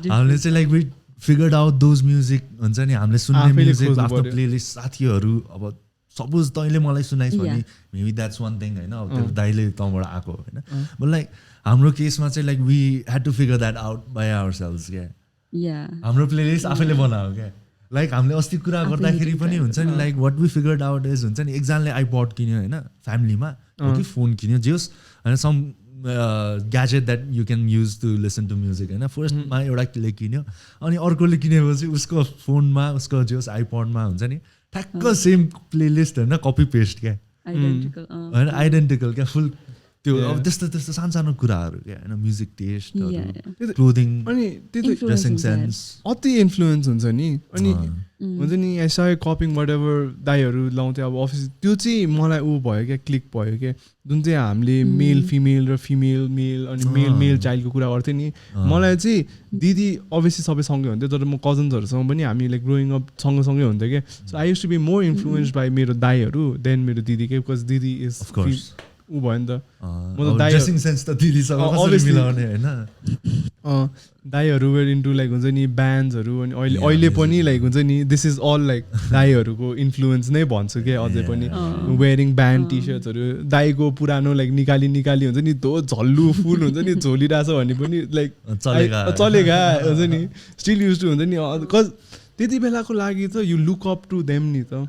हामीले चाहिँ like we figured out those music हुन्छ नि हामीले सुन्ने म्युजिक आफ्नो प्लेलिस्ट साथीहरू अब सपोज तैँले मलाई सुनाइस् भने मेबी द्याट्स वान थिङ होइन अब त्यो दाइले तँबाट आएको होइन बट लाइक हाम्रो केसमा चाहिँ like we had to figure that out by ourselves क्या हाम्रो प्लेलिस्ट आफैले बनायो क्या लाइक हामीले अस्ति कुरा गर्दाखेरि पनि हुन्छ नि like what we figured out is हुन्छ नि एकजनाले आइपड किन्यो होइन फ्यामिलीमा कि फोन किन्यो जे होस् होइन some gadget that you can use to listen to music होइन फर्स्टमा एउटाले किन्यो अनि अर्कोले किनेपछि उसको फोनमा उसको जे होस् आइपडमा हुन्छ नि ठ्याक्क सेम प्लेलिस्ट होइन कपी पेस्ट क्या होइन आइडेन्टिकल क्या फुल त्यो अब त्यस्तो त्यस्तो सानो सानो कुराहरू क्या होइन म्युजिक टेस्ट क्लोदिङ अनि ड्रेसिङ सेन्स अति इन्फ्लुएन्स हुन्छ नि अनि हुन्छ नि यसै कपिङ वाट एभर दाइहरू लाउँथ्यो अब अफिस त्यो चाहिँ मलाई ऊ भयो क्या क्लिक भयो क्या जुन चाहिँ हामीले मेल फिमेल र फिमेल मेल अनि मेल मेल चाइल्डको कुरा गर्थ्यो नि मलाई चाहिँ दिदी अभियसली सबै सँगै हुन्थ्यो तर म कजन्सहरूसँग पनि हामी लाइक ग्रोइङ अप सँगसँगै हुन्थ्यो क्या so I used to be more influence by मेरो दाइहरू देन मेरो दिदीकै बिकज दिदी इज ऊ भयो नि त म त ड्रेसिङ सेन्स त दिदीसँग मिलाउने होइन दाइहरू वेयर इन्टु लाइक हुन्छ नि ब्यान्ड्सहरू अनि अहिले पनि लाइक हुन्छ नि दिस इज अल लाइक दाइहरूको इन्फ्लुएन्स नै भन्छु क्या अझै पनि वेयरिङ ब्यान्ड टी सर्ट्सहरू दाइको पुरानो लाइक निकाली हुन्छ नि त्यो झल्लु फुल हुन्छ नि झोलिरहेछ भने पनि लाइक चलेगा हुन्छ नि स्टिल युज टु हुन्छ नि कज त्यति बेलाको लागि त you look up to them नि त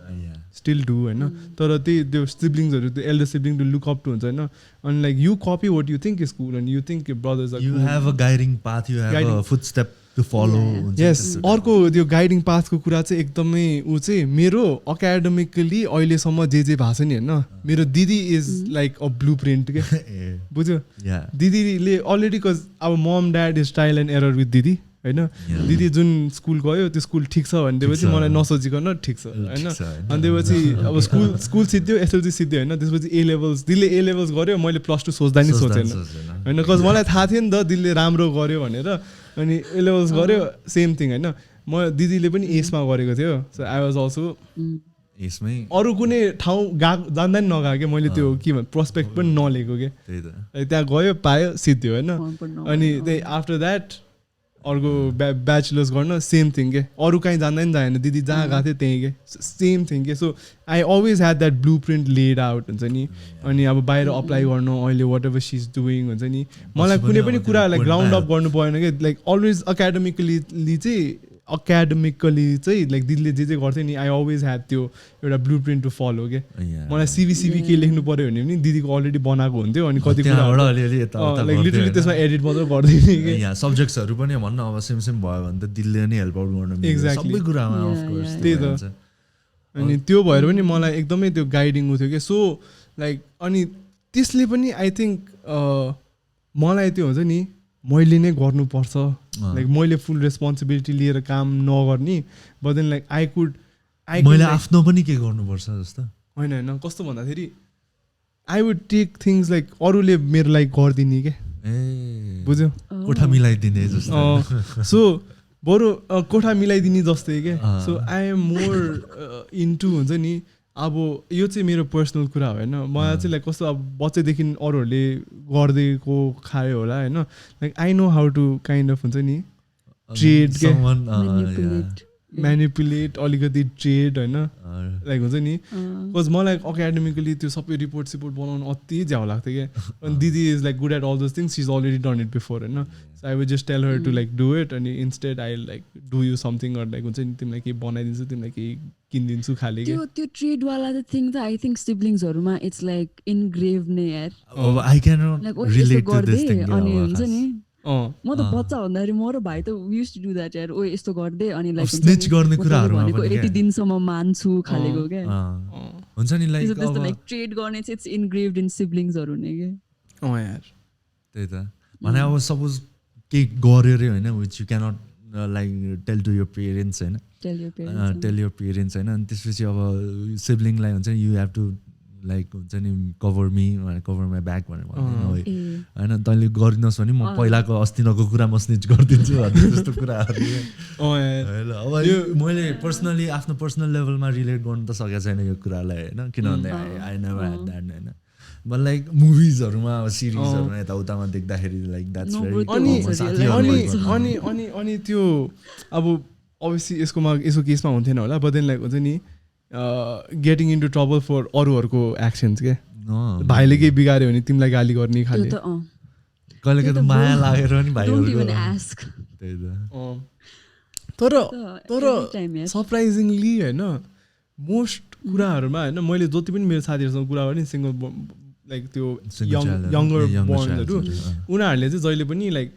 स्टिल डु होइन तर त्यही त्यो सिब्लिङ्सहरू त्यो elder sibling to look up to हुन्छ होइन अनि like you copy what you think is cool and you think brothers you have a guiding path you have a footstep to follow यस अर्को त्यो गाइडिङ पाथको कुरा चाहिँ एकदमै ऊ चाहिँ मेरो एकाडेमिकली अहिलेसम्म जे भएको छ नि होइन मेरो दिदी is like a blue print क्या बुझ्यो दिदीले अलरेडी कज अब मम dad is trial and error with दिदी होइन दिदी जुन स्कुल गयो त्यो स्कुल ठिक छ भनेपछि मलाई नसोचिकन ठिक छ होइन अनि त्यसपछि अब स्कुल सिद्धि एसएलसी सिद्धि होइन त्यसपछि ए लेभल्स दिदीले ए लेभल्स गर्यो मैले +2 सोच्दा नि सोचेन होइन कज मलाई थाहा थियो नि त दिदीले राम्रो गर्यो भनेर अनि ए लेभल्स गर्यो सेम थिङ होइन म दिदीले पनि एसमा गरेको थियो सो आई वाज अल्सो यसमै अरू कुनै ठाउँ जान्दा नि नगएको क्या मैले त्यो के भन्छ प्रोस्पेक्ट पनि नलिएको क्या त्यहाँ गयो पायो सिद्धि होइन अनि त्यही आफ्टर द्याट अर्को ब्याचलर्स गर्न सेम थिङ के अरू कहीँ जान्दा नि जाएन दिदी जहाँ गएको थियो त्यहीँ के सेम थिङ के so I always had that blue print laid out हुन्छ नि अनि अब बाहिर अप्लाई गर्नु अहिले whatever she is doing हुन्छ नि मलाई कुनै पनि कुरा लाइक ग्राउन्ड अप गर्नु परेन कि लाइक अलवेज एकाडेमिकली चाहिँ लाइक दिदीले जे गर्थ्यो नि आई अलवेज ह्याड त्यो एउटा ब्लु प्रिन्ट टु फलो के मलाई सिबी के लेख्नु पऱ्यो भने पनि दिदीको अलरेडी बनाएको हुन्थ्यो अनि कति कुरा लाइक लिटरली त्यसमा एडिट मात्रै गर्दैन कि यहाँ सब्जेक्ट्सहरू पनि भन्न अब सेम सेम भयो भने त दिदीले नै हेल्प आउट गर्नु एक्ज्याक्टली सबै कुरामा अफ कोर्स त्यही त अनि त्यो भएर पनि मलाई एकदमै त्यो गाइडिङ थियो कि सो लाइक अनि त्यसले पनि आई थिङ्क मलाई त्यो हुन्छ नि मैले नै गर्नुपर्छ लाइक मैले फुल रेस्पोन्सिबिलिटी लिएर काम नगर्ने बट देन लाइक मैले आफ्नो पनि के गर्नुपर्छ जस्तो होइन होइन कस्तो भन्दाखेरि I would take things like अरूले मेरो लागि गरिदिने के बुझ्यो कोठा मिलाइदिने जस्तो सो बरु कोठा मिलाइदिने जस्तै के so I am more into हुन्छ नि अब यो चाहिँ मेरो पर्सनल कुरा हो होइन मलाई चाहिँ लाइक कस्तो अब बच्चैदेखि अरूहरूले गरिदिएको खायो होला होइन like I know how to kind of हुन्छ नि ट्रेड के म्यानिपुलेट अलिकति ट्रेड होइन लाइक हुन्छ नि बिकज मलाई एकाडेमिकली त्यो सबै रिपोर्ट बनाउनु अति झ्याउ लाग्थ्यो क्या अनि दिदी is like good at all those things she is already done it before होइन so I would just tell her to like do it अनि instead I like do you something like हुन्छ नि तिमीलाई केही बनाइदिन्छु तिमीलाई केही किनिदिन्छु खाले त्यो ट्रेडवाला त थिङ त आई थिङ्क सिब्लिङ्सहरूमा इट्स लाइक इनग्रेभ नै यार I cannot relate to this thing अनि हुन्छ नि म त बच्चा भन्दाखेरि म र भाइ त युज टु डु द्याट यार ओ यस्तो गर्दै अनि लाइक स्निच गर्ने कुराहरुमा भनेको यति दिनसम्म मान्छु खालेको के हुन्छ नि लाइक त्यस्तो लाइक ट्रेड गर्ने चाहिँ इट्स इनग्रेभड इन सिब्लिङ्सहरु नै के यार त्यही त भने अब सपोज के गर्यो रे हैन which you cannot like tell to your parents हैन टेल योर पेरेन्ट्स हैन अनि त्यसपछि अब सिब्लिङलाई हुन्छ नि यु हेभ टु लाइक हुन्छ नि कभर माई ब्याक भनेर भन्दैन होइन तैँले गरिदिनुहोस् भने म पहिलाको अस्तिनको कुरा म स्निच गरिदिन्छु त्यस्तो कुराहरू होइन अब मैले पर्सनली आफ्नो पर्सनल लेभलमा रिलेट गर्नु त सकेको छैन यो कुरालाई होइन किनभने आई नेभर ह्याड द्याट होइन बट लाइक मुभिजहरूमा सिरिजहरूमा यताउतामा देख्दाखेरि लाइक द्याट्स भेरी अनि त्यो अब अभियसली यसको केसमा हुन्थेन होला बट देन लाइक हुन्छ नि गेटिङ इन्टु ट्रबल फर अरूहरूको एक्सन्स के भाइले केही बिगाऱ्यो भने तिमीलाई गाली गर्ने खाले कहिले त माया लागेर नि भाइहरूको तर सरप्राइजिङली होइन मोस्ट कुराहरूमा होइन मैले जति पनि मेरो साथीहरूसँग कुरा गरेँ सिङ्गल लाइक त्यो यङ्गर बोर्नहरू उनीहरूले चाहिँ जहिले पनि लाइक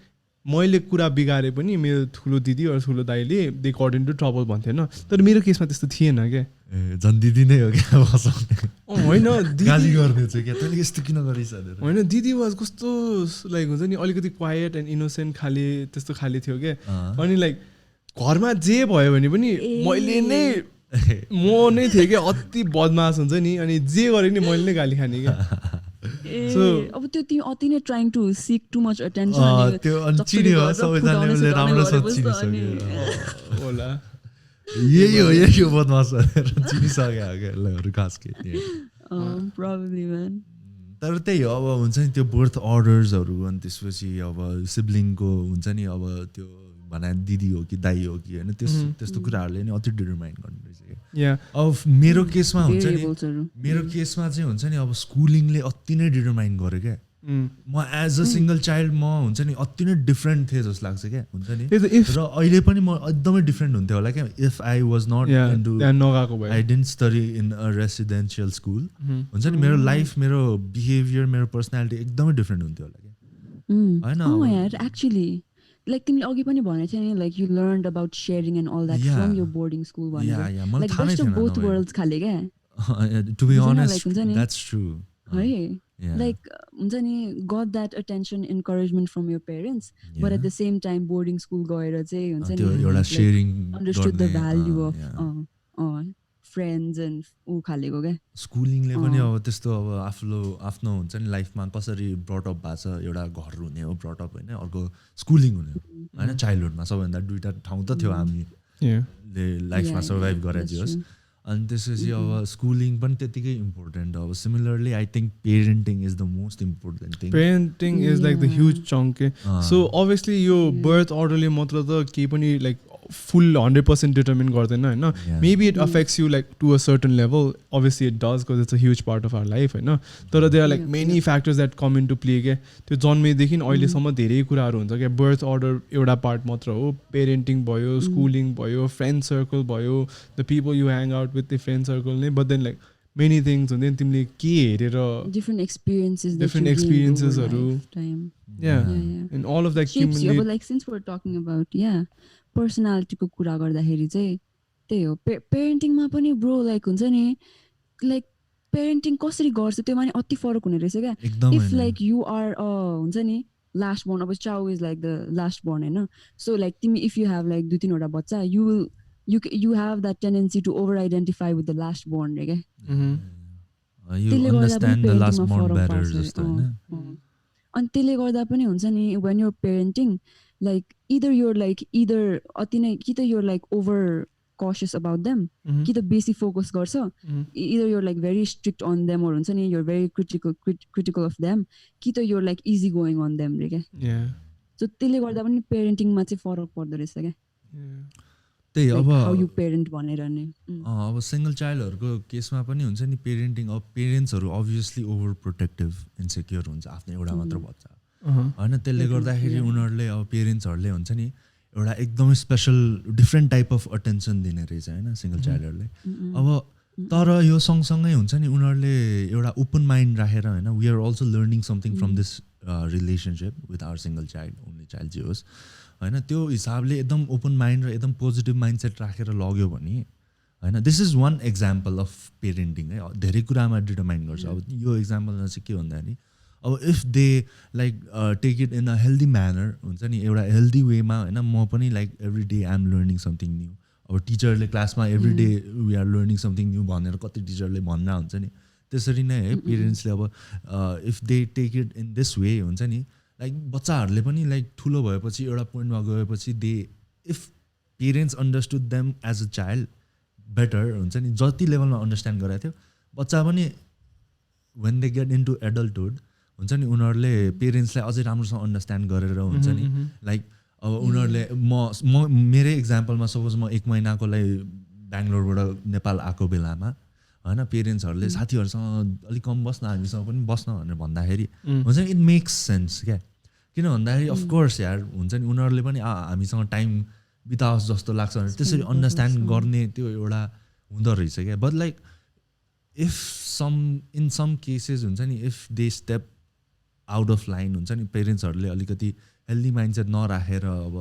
मैले कुरा बिगारे पनि मेरो ठुलो दिदी अरू ठुलो दाइले दे गट इन्टु ट्रबल भन्थेन तर मेरो केसमा त्यस्तो थिएन क्या झन् दिदी नै हो क्या होइन गाली गर्ने चाहिँ क्या तैँले यस्तो किन गरिस् होइन दिदी वाज कस्तो लाइक हुन्छ नि अलिकति क्वाइट एन्ड इनोसेन्ट खाले त्यस्तो खाले थियो क्या अनि लाइक घरमा जे भयो भने पनि मैले नै म नै थिएँ क्या अति बदमास हुन्छ नि अनि जे गरेँ नि मैले नै गाली खाने क्या अब त्यो तिमी अति नै trying to seek too much attention त्यो अनि चिन्यो सबैजनाले राम्रोसँग चिनिसक्यो होला यही हो बदमास भनेर चिनिसक्यो क्या लहरू खास के प्रोबब्ली म्यान तर त्यही हो अब हुन्छ नि त्यो बर्थ अर्डर्सहरू अनि त्यसपछि अब सिब्लिङको हुन्छ नि अब त्यो भना दिदी हो कि दाइ हो कि होइन त्यस्तो कुराहरूले नि अति डिटरमाइन गर्नु रहेछ क्या अब मेरो केसमा हुन्छ नि मेरो केसमा चाहिँ हुन्छ नि अब स्कुलिङले अति नै डिटरमाइन गर्यो क्या म एज अ सिङ्गल चाइल्ड म हुन्छ नि अति नै डिफ्रेन्ट थिएँ जस्तो लाग्छ क्या हुन्छ नि र अहिले पनि म एकदमै डिफ्रेन्ट हुन्थ्यो होला क्या if I was not I didn't study in a residential school हुन्छ नि मेरो लाइफ मेरो बिहेभियर मेरो पर्सनालिटी एकदमै डिफ्रेन्ट हुन्थ्यो होला क्या होइन एक्चुली लाइक तिमीले अघि पनि भनेको थियौ नि like you learned about sharing and all that from your boarding school भनेर like best of both worlds खाले क्या to be honest that's true है लाइक हुन्छ नि got that attention encouragement from your parents but at the same time boarding school गएर चाहिँ हुन्छ नि understood the value of friends and ऊ खालेको क्या स्कुलिङले पनि अब त्यस्तो अब आफ्नो हुन्छ नि लाइफमा कसरी ब्रटअप भएको छ एउटा घर हुने हो ब्रटअप होइन अर्को स्कुलिङ हुने हो होइन चाइल्डहुडमा सबैभन्दा दुइटा ठाउँ त थियो हामीले लाइफमा सर्भाइभ गरेको होस् अनि त्यसपछि अब स्कुलिङ पनि त्यतिकै इम्पोर्टेन्ट अब similarly I think parenting is the most important thing parenting is like the huge chunk के सो अभियसली यो बर्थ अर्डरले मात्र त केही पनि लाइक full 100% determine गर्दैन होइन maybe it affects you like to a certain level obviously it does because it's a huge part of our life होइन तर there are like many factors that come into play के त्यो जन्मेदेखि अहिलेसम्म धेरै कुराहरू हुन्छ क्या बर्थ अर्डर एउटा पार्ट मात्र हो पेरेन्टिङ भयो स्कुलिङ भयो फ्रेन्ड सर्कल भयो the people you hang out with the friend circle नै but then like many things हुन्छ नि तिमीले के हेरेर different experiences and all of that accumulate like since we're talking about पर्सनालिटीको कुरा गर्दाखेरि चाहिँ त्यही हो पेरेन्टिङमा पनि ब्रो लाइक हुन्छ नि लाइक पेरेन्टिङ कसरी गर्छ त्यो माने अति फरक हुने रहेछ क्या इफ लाइक यु आर हुन्छ नि लास्ट बोर्न अब चाउ is like the last born होइन सो लाइक तिमी इफ यु हेभ लाइक 2-3 वटा बच्चा you have that tendency to over identify with the last born रे क्या you understand the last born better जस्तो हैन अनि त्यसले गर्दा पनि हुन्छ नि when you're parenting like either अति नै कि त you're like over cautious about them कि त बेसी फोकस गर्छ either you're like very strict on them or हुन्छ नि you're very critical of them कि त you're like easy going on them रे क्या so त्यसले गर्दा पनि पेरेन्टिङमा चाहिँ फरक पर्दो रहेछ क्या त्यही अब how you parent भनेर नि अब सिंगल चाइल्डहरुको केसमा पनि हुन्छ नि पेरेन्टिङ अब पेरेन्ट्सहरु obviously ओभर प्रोटेक्टिभ इन्सेक्युर हुन्छ आफ्नो एउटा मात्र बच्चा हैन त्यसले गर्दाखेरि उनीहरुले अब पेरेन्ट्सहरुले हुन्छ नि एउटा एकदमै special different type of attention दिने रहेछ हैन सिंगल चाइल्डहरुले अब तर यो सँगसँगै हुन्छ नि उनीहरुले एउटा ओपन माइन्ड राखेर हैन we are also learning something from this relationship with our single child only child जे होस् हैन त्यो हिसाबले एकदम ओपन माइन्ड र एकदम पोजिटिभ माइन्डसेट राखेर लग्यो भने हैन this is one example of parenting है धेरै कुरामा डिटरमाइन गर्छ अब यो एक्जाम्पलमा चाहिँ के भन्दा नि अब if they like take it in a healthy manner हुन्छ नि एउटा हेल्दी वेमा हैन म पनि like every day I am learning something new अब टिचरले क्लासमा every day we are learning something new भनेर कति टिचरले भन्न हुन्छ नि त्यसरी नै है पेरेन्ट्सले अब if they take it in this way हुन्छ नि लाइक बच्चाहरूले पनि लाइक ठुलो भएपछि एउटा पोइन्टमा गएपछि they if parents understood them as a child better हुन्छ नि जति लेभलमा अन्डरस्ट्यान्ड गराएको थियो बच्चा पनि when they get into adulthood हुन्छ नि उनीहरूले पेरेन्ट्सलाई अझै राम्रोसँग अन्डरस्ट्यान्ड गरेर हुन्छ नि लाइक अब उनीहरूले म मेरै इक्जाम्पलमा सपोज म 1 महिनाको लागि बेङ्गलोरबाट नेपाल आएको बेलामा होइन पेरेन्ट्सहरूले साथीहरूसँग अलिक कम बस्न हामीसँग पनि बस्न भनेर भन्दाखेरि हुन्छ नि इट मेक्स सेन्स क्या किन भन्दाखेरि अफकोर्स यार हुन्छ नि उनीहरूले पनि हामीसँग टाइम बिताओस् जस्तो लाग्छ भने त्यसरी अन्डरस्ट्यान्ड गर्ने त्यो एउटा हुँदो रहेछ क्या but like if in some cases हुन्छ नि if they step out of line हुन्छ नि पेरेन्ट्सहरूले अलिकति हेल्दी माइन्डसेट नराखेर अब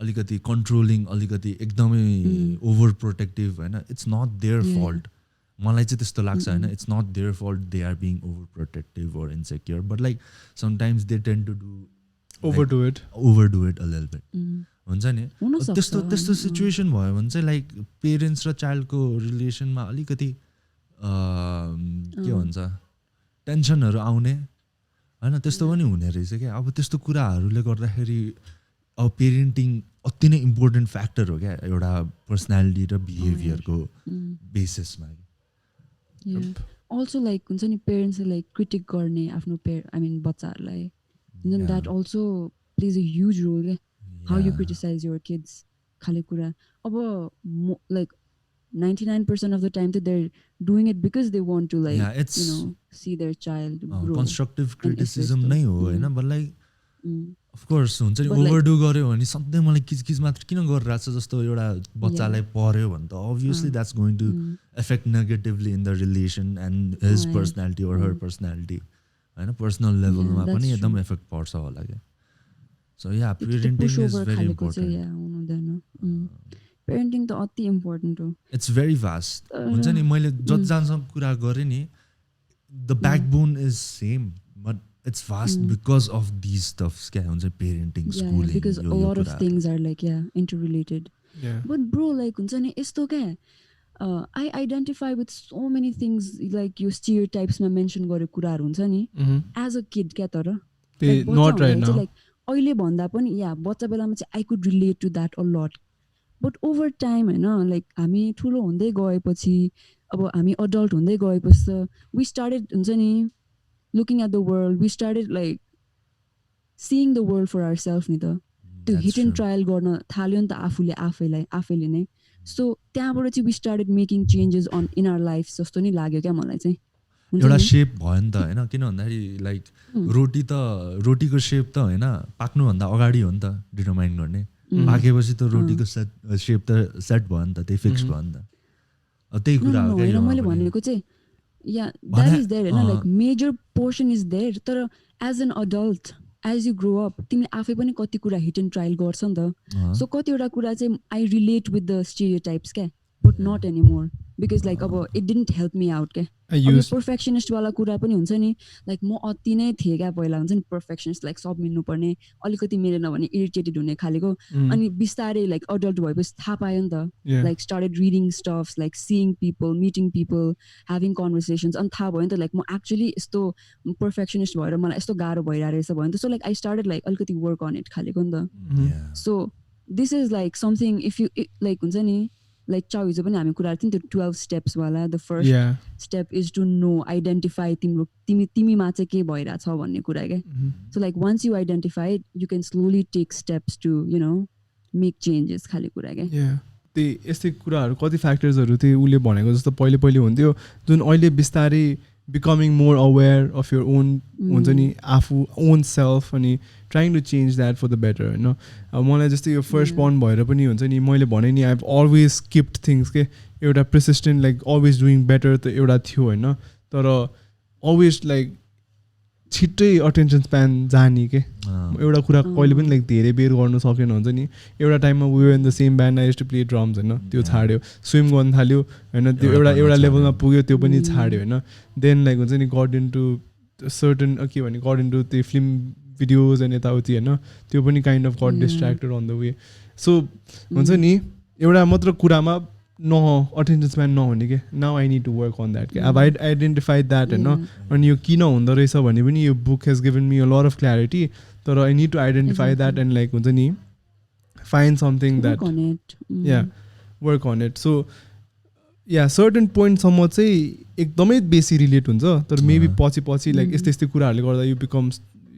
अलिकति कन्ट्रोलिङ अलिकति एकदमै ओभर प्रोटेक्टिभ होइन इट्स नट देयर फल्ट मलाई चाहिँ त्यस्तो लाग्छ होइन it's not their fault they are being overprotective or insecure but like sometimes they tend to do overdo it a little bit हुन्छ नि त्यस्तो सिचुएसन भयो भने चाहिँ लाइक पेरेन्ट्स र चाइल्डको रिलेसनमा अलिकति के भन्छ टेन्सनहरू आउने होइन त्यस्तो पनि हुने रहेछ क्या अब त्यस्तो कुराहरूले गर्दाखेरि अब पेरेन्टिङ अति नै इम्पोर्टेन्ट फ्याक्टर हो क्या एउटा पर्सनालिटी र बिहेभियरको बेसिसमा अल्सो लाइक हुन्छ नि पेरेन्ट्सले लाइक क्रिटिक गर्ने आफ्नो बच्चाहरूलाई हुन्छ नि that also plays a huge role क्या how you criticise your kids खाले कुरा अब like 99% of the time that they're doing it because they want to like see their child grow. Constructive criticism नै हो हैन but like of course हुन्छ नि ओभरडु गर्यो भने सधैँ मलाई किचकिच मात्र किन गरिरहेको छ जस्तो एउटा बच्चालाई पर्यो भने त obviously that's going to affect negatively in the relation and his personality or her personality हैन पर्सनल लेभलमा पनि एकदम इफेक्ट पर्छ होला के so yeah parenting is very important parenting त अति इम्पोर्टेन्ट हो इट्स भेरी भास्ट हुन्छ नि मैले जतिजनासँग कुरा गरेँ नि the backbone is same but it's vast because of these stuffs क्या हुन्छ parenting schooling because a lot of things are like interrelated but bro like हुन्छ नि यस्तो क्या I identify with so many things like यो स्टिरियोटाइप्समा mention गरेको कुराहरू हुन्छ नि एज अ किड क्या तर लाइक अहिले भन्दा पनि बच्चा बेलामा चाहिँ I could relate to that a lot but over time होइन लाइक हामी ठुलो हुँदै गएपछि अब हामी अडल्ट हुँदै गएपछि त वी स्टार्टेड हुन्छ नि looking at the world we started like seeing the world for our self नि त त्यो हिट एन्ड ट्रायल गर्न थाल्यो नि त आफैले नै सो त्यहाँबाट चाहिँ we started making changes in our life जस्तो नि लाग्यो क्या मलाई चाहिँ एउटा सेप भयो नि त होइन किन भन्दाखेरि लाइक रोटीको सेप त होइन पाक्नुभन्दा अगाडि हो नि त डिटरमाइन गर्ने पाकेपछि त रोटीको सेप त सेट भयो नि त त्यही फिक्स भयो नि त त्यही कुरा हो क्या मैले भनेको चाहिँ द्याट इज देयर होइन like major portion is there तर as an adult as you grow up तिमीले आफै पनि कति कुरा हिट एन्ड ट्रायल गर्छ नि त सो कतिवटा कुरा चाहिँ I relate with the stereotypes क्या but not anymore because like अब it didn't help me out क्या पर्फेक्सनिस्टवाला कुरा पनि हुन्छ नि लाइक म अति नै थिएँ क्या पहिला हुन्छ नि पर्फेक्सनिस्ट लाइक सब मिल्नुपर्ने अलिकति मिलेन भने इरिटेटेड हुने खालेको अनि बिस्तारै लाइक अडल्ट भएपछि थाहा पायो नि त like started reading stuffs like seeing people meeting people having conversations अनि थाहा भयो नि त लाइक म एक्चुली यस्तो पर्फेक्सनिस्ट भएर मलाई यस्तो गाह्रो भइरहेको रहेछ भयो नि त so like I started like अलिकति वर्क अन इट खालेको नि त so this is like something if you like हुन्छ नि लाइक चाउ हिजो पनि हामी कुरा गर्थ्यौँ त्यो 12 स्टेप्सवाला the first step is to know identify तिमीमा चाहिँ के भइरहेछ भन्ने कुरा क्या so like once you identify you can slowly take steps to make changes खाले कुरा क्या त्यही यस्तै कुराहरू कति फ्याक्टर्सहरू थियो उसले भनेको जस्तो पहिले हुन्थ्यो जुन अहिले बिस्तारै becoming more aware of your own हुन्छ नि आफू ओन सेल्फ अनि trying to change that for the better होइन अब मलाई जस्तै यो फर्स्ट बर्न भएर पनि हुन्छ नि मैले भने नि I have always skipped things के एउटा प्रेसिस्टेन्ट लाइक अलवेज डुइङ बेटर त एउटा थियो होइन तर अलवेज लाइक छिट्टै अटेन्सन स्प्यान जाने के एउटा कुरा कहिले पनि लाइक धेरै बेर गर्नु सकेन हुन्छ नि एउटा टाइममा we in the same band I used to play drums होइन त्यो छाड्यो स्विम गर्नु थाल्यो होइन त्यो एउटा लेभलमा पुग्यो त्यो पनि छाड्यो होइन देन लाइक हुन्छ नि गट इन्टु सर्टन के भने गट इन्टु त्यो फिल्म भिडियोज अनि यताउति होइन त्यो पनि kind of got distracted on the way so हुन्छ नि एउटा मात्र कुरामा अटेन्सन स्प्यान नहुने के now I need to work on that के अब आई आइडेन्टिफाइड द्याट होइन अनि यो किन हुँदो रहेछ भने पनि यो book has given me a lot of clarity तर I need to identify that and like हुन्छ नि find something that yeah work on it so yeah certain पोइन्टसम्म चाहिँ एकदमै बेसी रिलेट हुन्छ तर मेबी पछि लाइक यस्तै यस्तै कुराहरूले गर्दा you become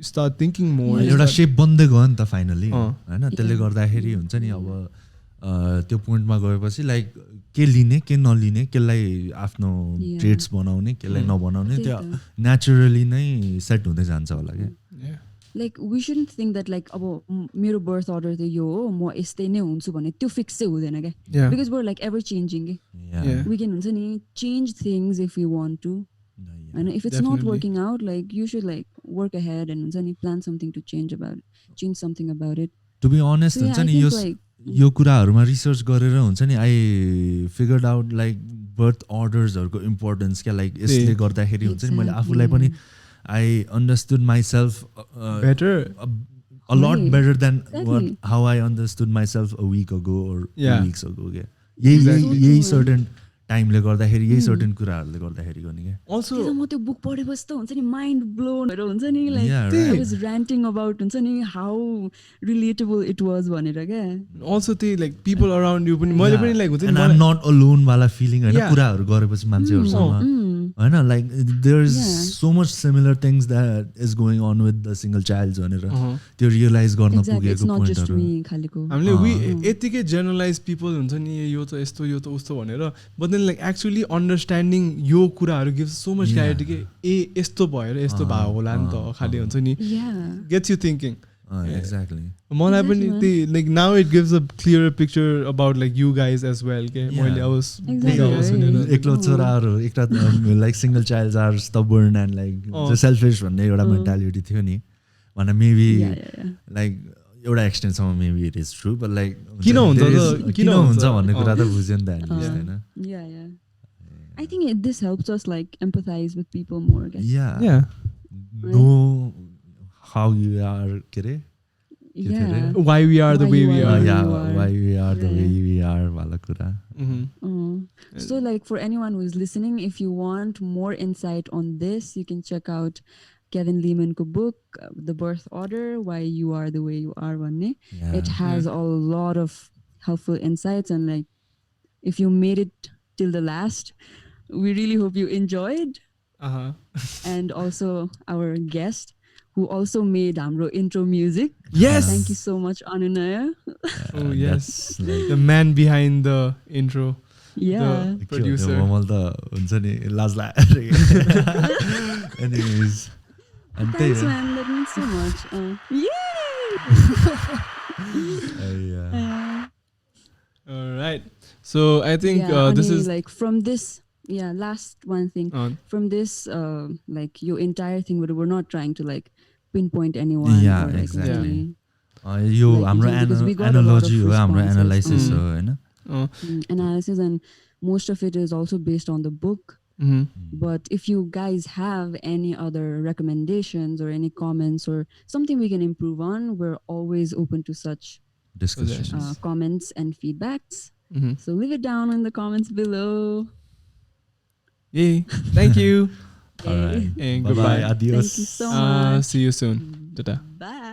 start thinking more एउटा सेप बन्दै गयो नि त फाइनली होइन त्यसले गर्दाखेरि हुन्छ नि अब त्यो पोइन्टमा गएपछि लाइक के लिने के नलिने केलाई आफ्नो ट्रेड्स बनाउने केलाई नबनाउने त्यो नेचुरली नै सेट हुँदै जान्छ होला क्या like we shouldn't think that like अब मेरो बर्थ अर्डर त यो हो म यस्तै नै हुन्छु भने त्यो फिक्स चाहिँ हुँदैन क्या because we're like ever changing के वी क्यान हुन्छ नि change things if you want to होइन if it's not working out like you should like work ahead and हुन्छ नि plan something to change something about it to be honest हुन्छ नि यो कुराहरूमा रिसर्च गरेर हुन्छ नि I figured out like birth अर्डर्सहरूको इम्पोर्टेन्स क्या लाइक यसले गर्दाखेरि हुन्छ नि मैले आफूलाई पनि I understood myself better, a lot better than how I understood myself a week ago or 2 weeks ago. यही certain time ले गर्दाखेरि यही certain कुराहरूले गर्दाखेरि गर्ने क्या also म त्यो बुक पढेपछि त हुन्छ नि माइन्ड ब्लोन भएर हुन्छ नि like I was ranting about हुन्छ नि how relatable it was भनेर क्या also त्यही like people around you पनि मैले पनि like हुन्छ नि and I'm not alone वाला feeling होइन कुराहरू गरेपछि मान्छेहरूसँग होइन like there is so much similar things that is going on with the single child भनेर त्यो रियलाइज गर्न पुगेको पोइन्टहरू हामीले यतिकै जेनरलाइज पिपल हुन्छ नि यो त यस्तो यो त उस्तो भनेर but then like actually understanding यो कुराहरू गिभ्स सो मच क्ल्यारिटी के यस्तो भएर यस्तो भएको होला नि त खालि हुन्छ नि गेट्स यु थिङ्किङ एक्ज्याक्टली मलाई पनि त्यही like now it gives a clear picture about like you guys as well के मैले अब सुनेर एक्लो छोराहरू एकटा like single child are stubborn and like selfish भन्ने एउटा मेन्टालिटी थियो नि भने मेबी लाइक एउटा एक्सटेन्टसम्म maybe it is true but like किन हुन्छ भन्ने कुरा त बुझ्यो नि त एटलिस्ट होइन I think this helps us like empathize with people more. Know how you are, why we are the way we are. Why we are the way we are. Wala kura. So like for anyone who is listening, if you want more insight on this, you can check out Kevin Leeman's book, The Birth Order, Why You Are the Way You Are. It has a lot of helpful insights, and like if you made it till the last, we really hope you enjoyed. And also our guest who also made our intro music. Yes. Thank you so much, Anunaya. Oh yes, the man behind the intro. The producer. Anyways. Thanks, man. That means so much. Yay! All right. So I think this is like from this. Yeah, last one thing. From this, like your entire thing, we're not trying to like pinpoint anyone. Yeah, or, like, exactly. You, हाम्रो analogy हो, हाम्रो analysis हो, होइन? Analysis, and most of it is also based on the book. But if you guys have any other recommendations or any comments or something we can improve on, we're always open to such discussions, comments and feedbacks. So leave it down in the comments below. Yay! Thank you. All right. And goodbye. Adios. Thank you so much. See you soon. Ta-ta. Bye.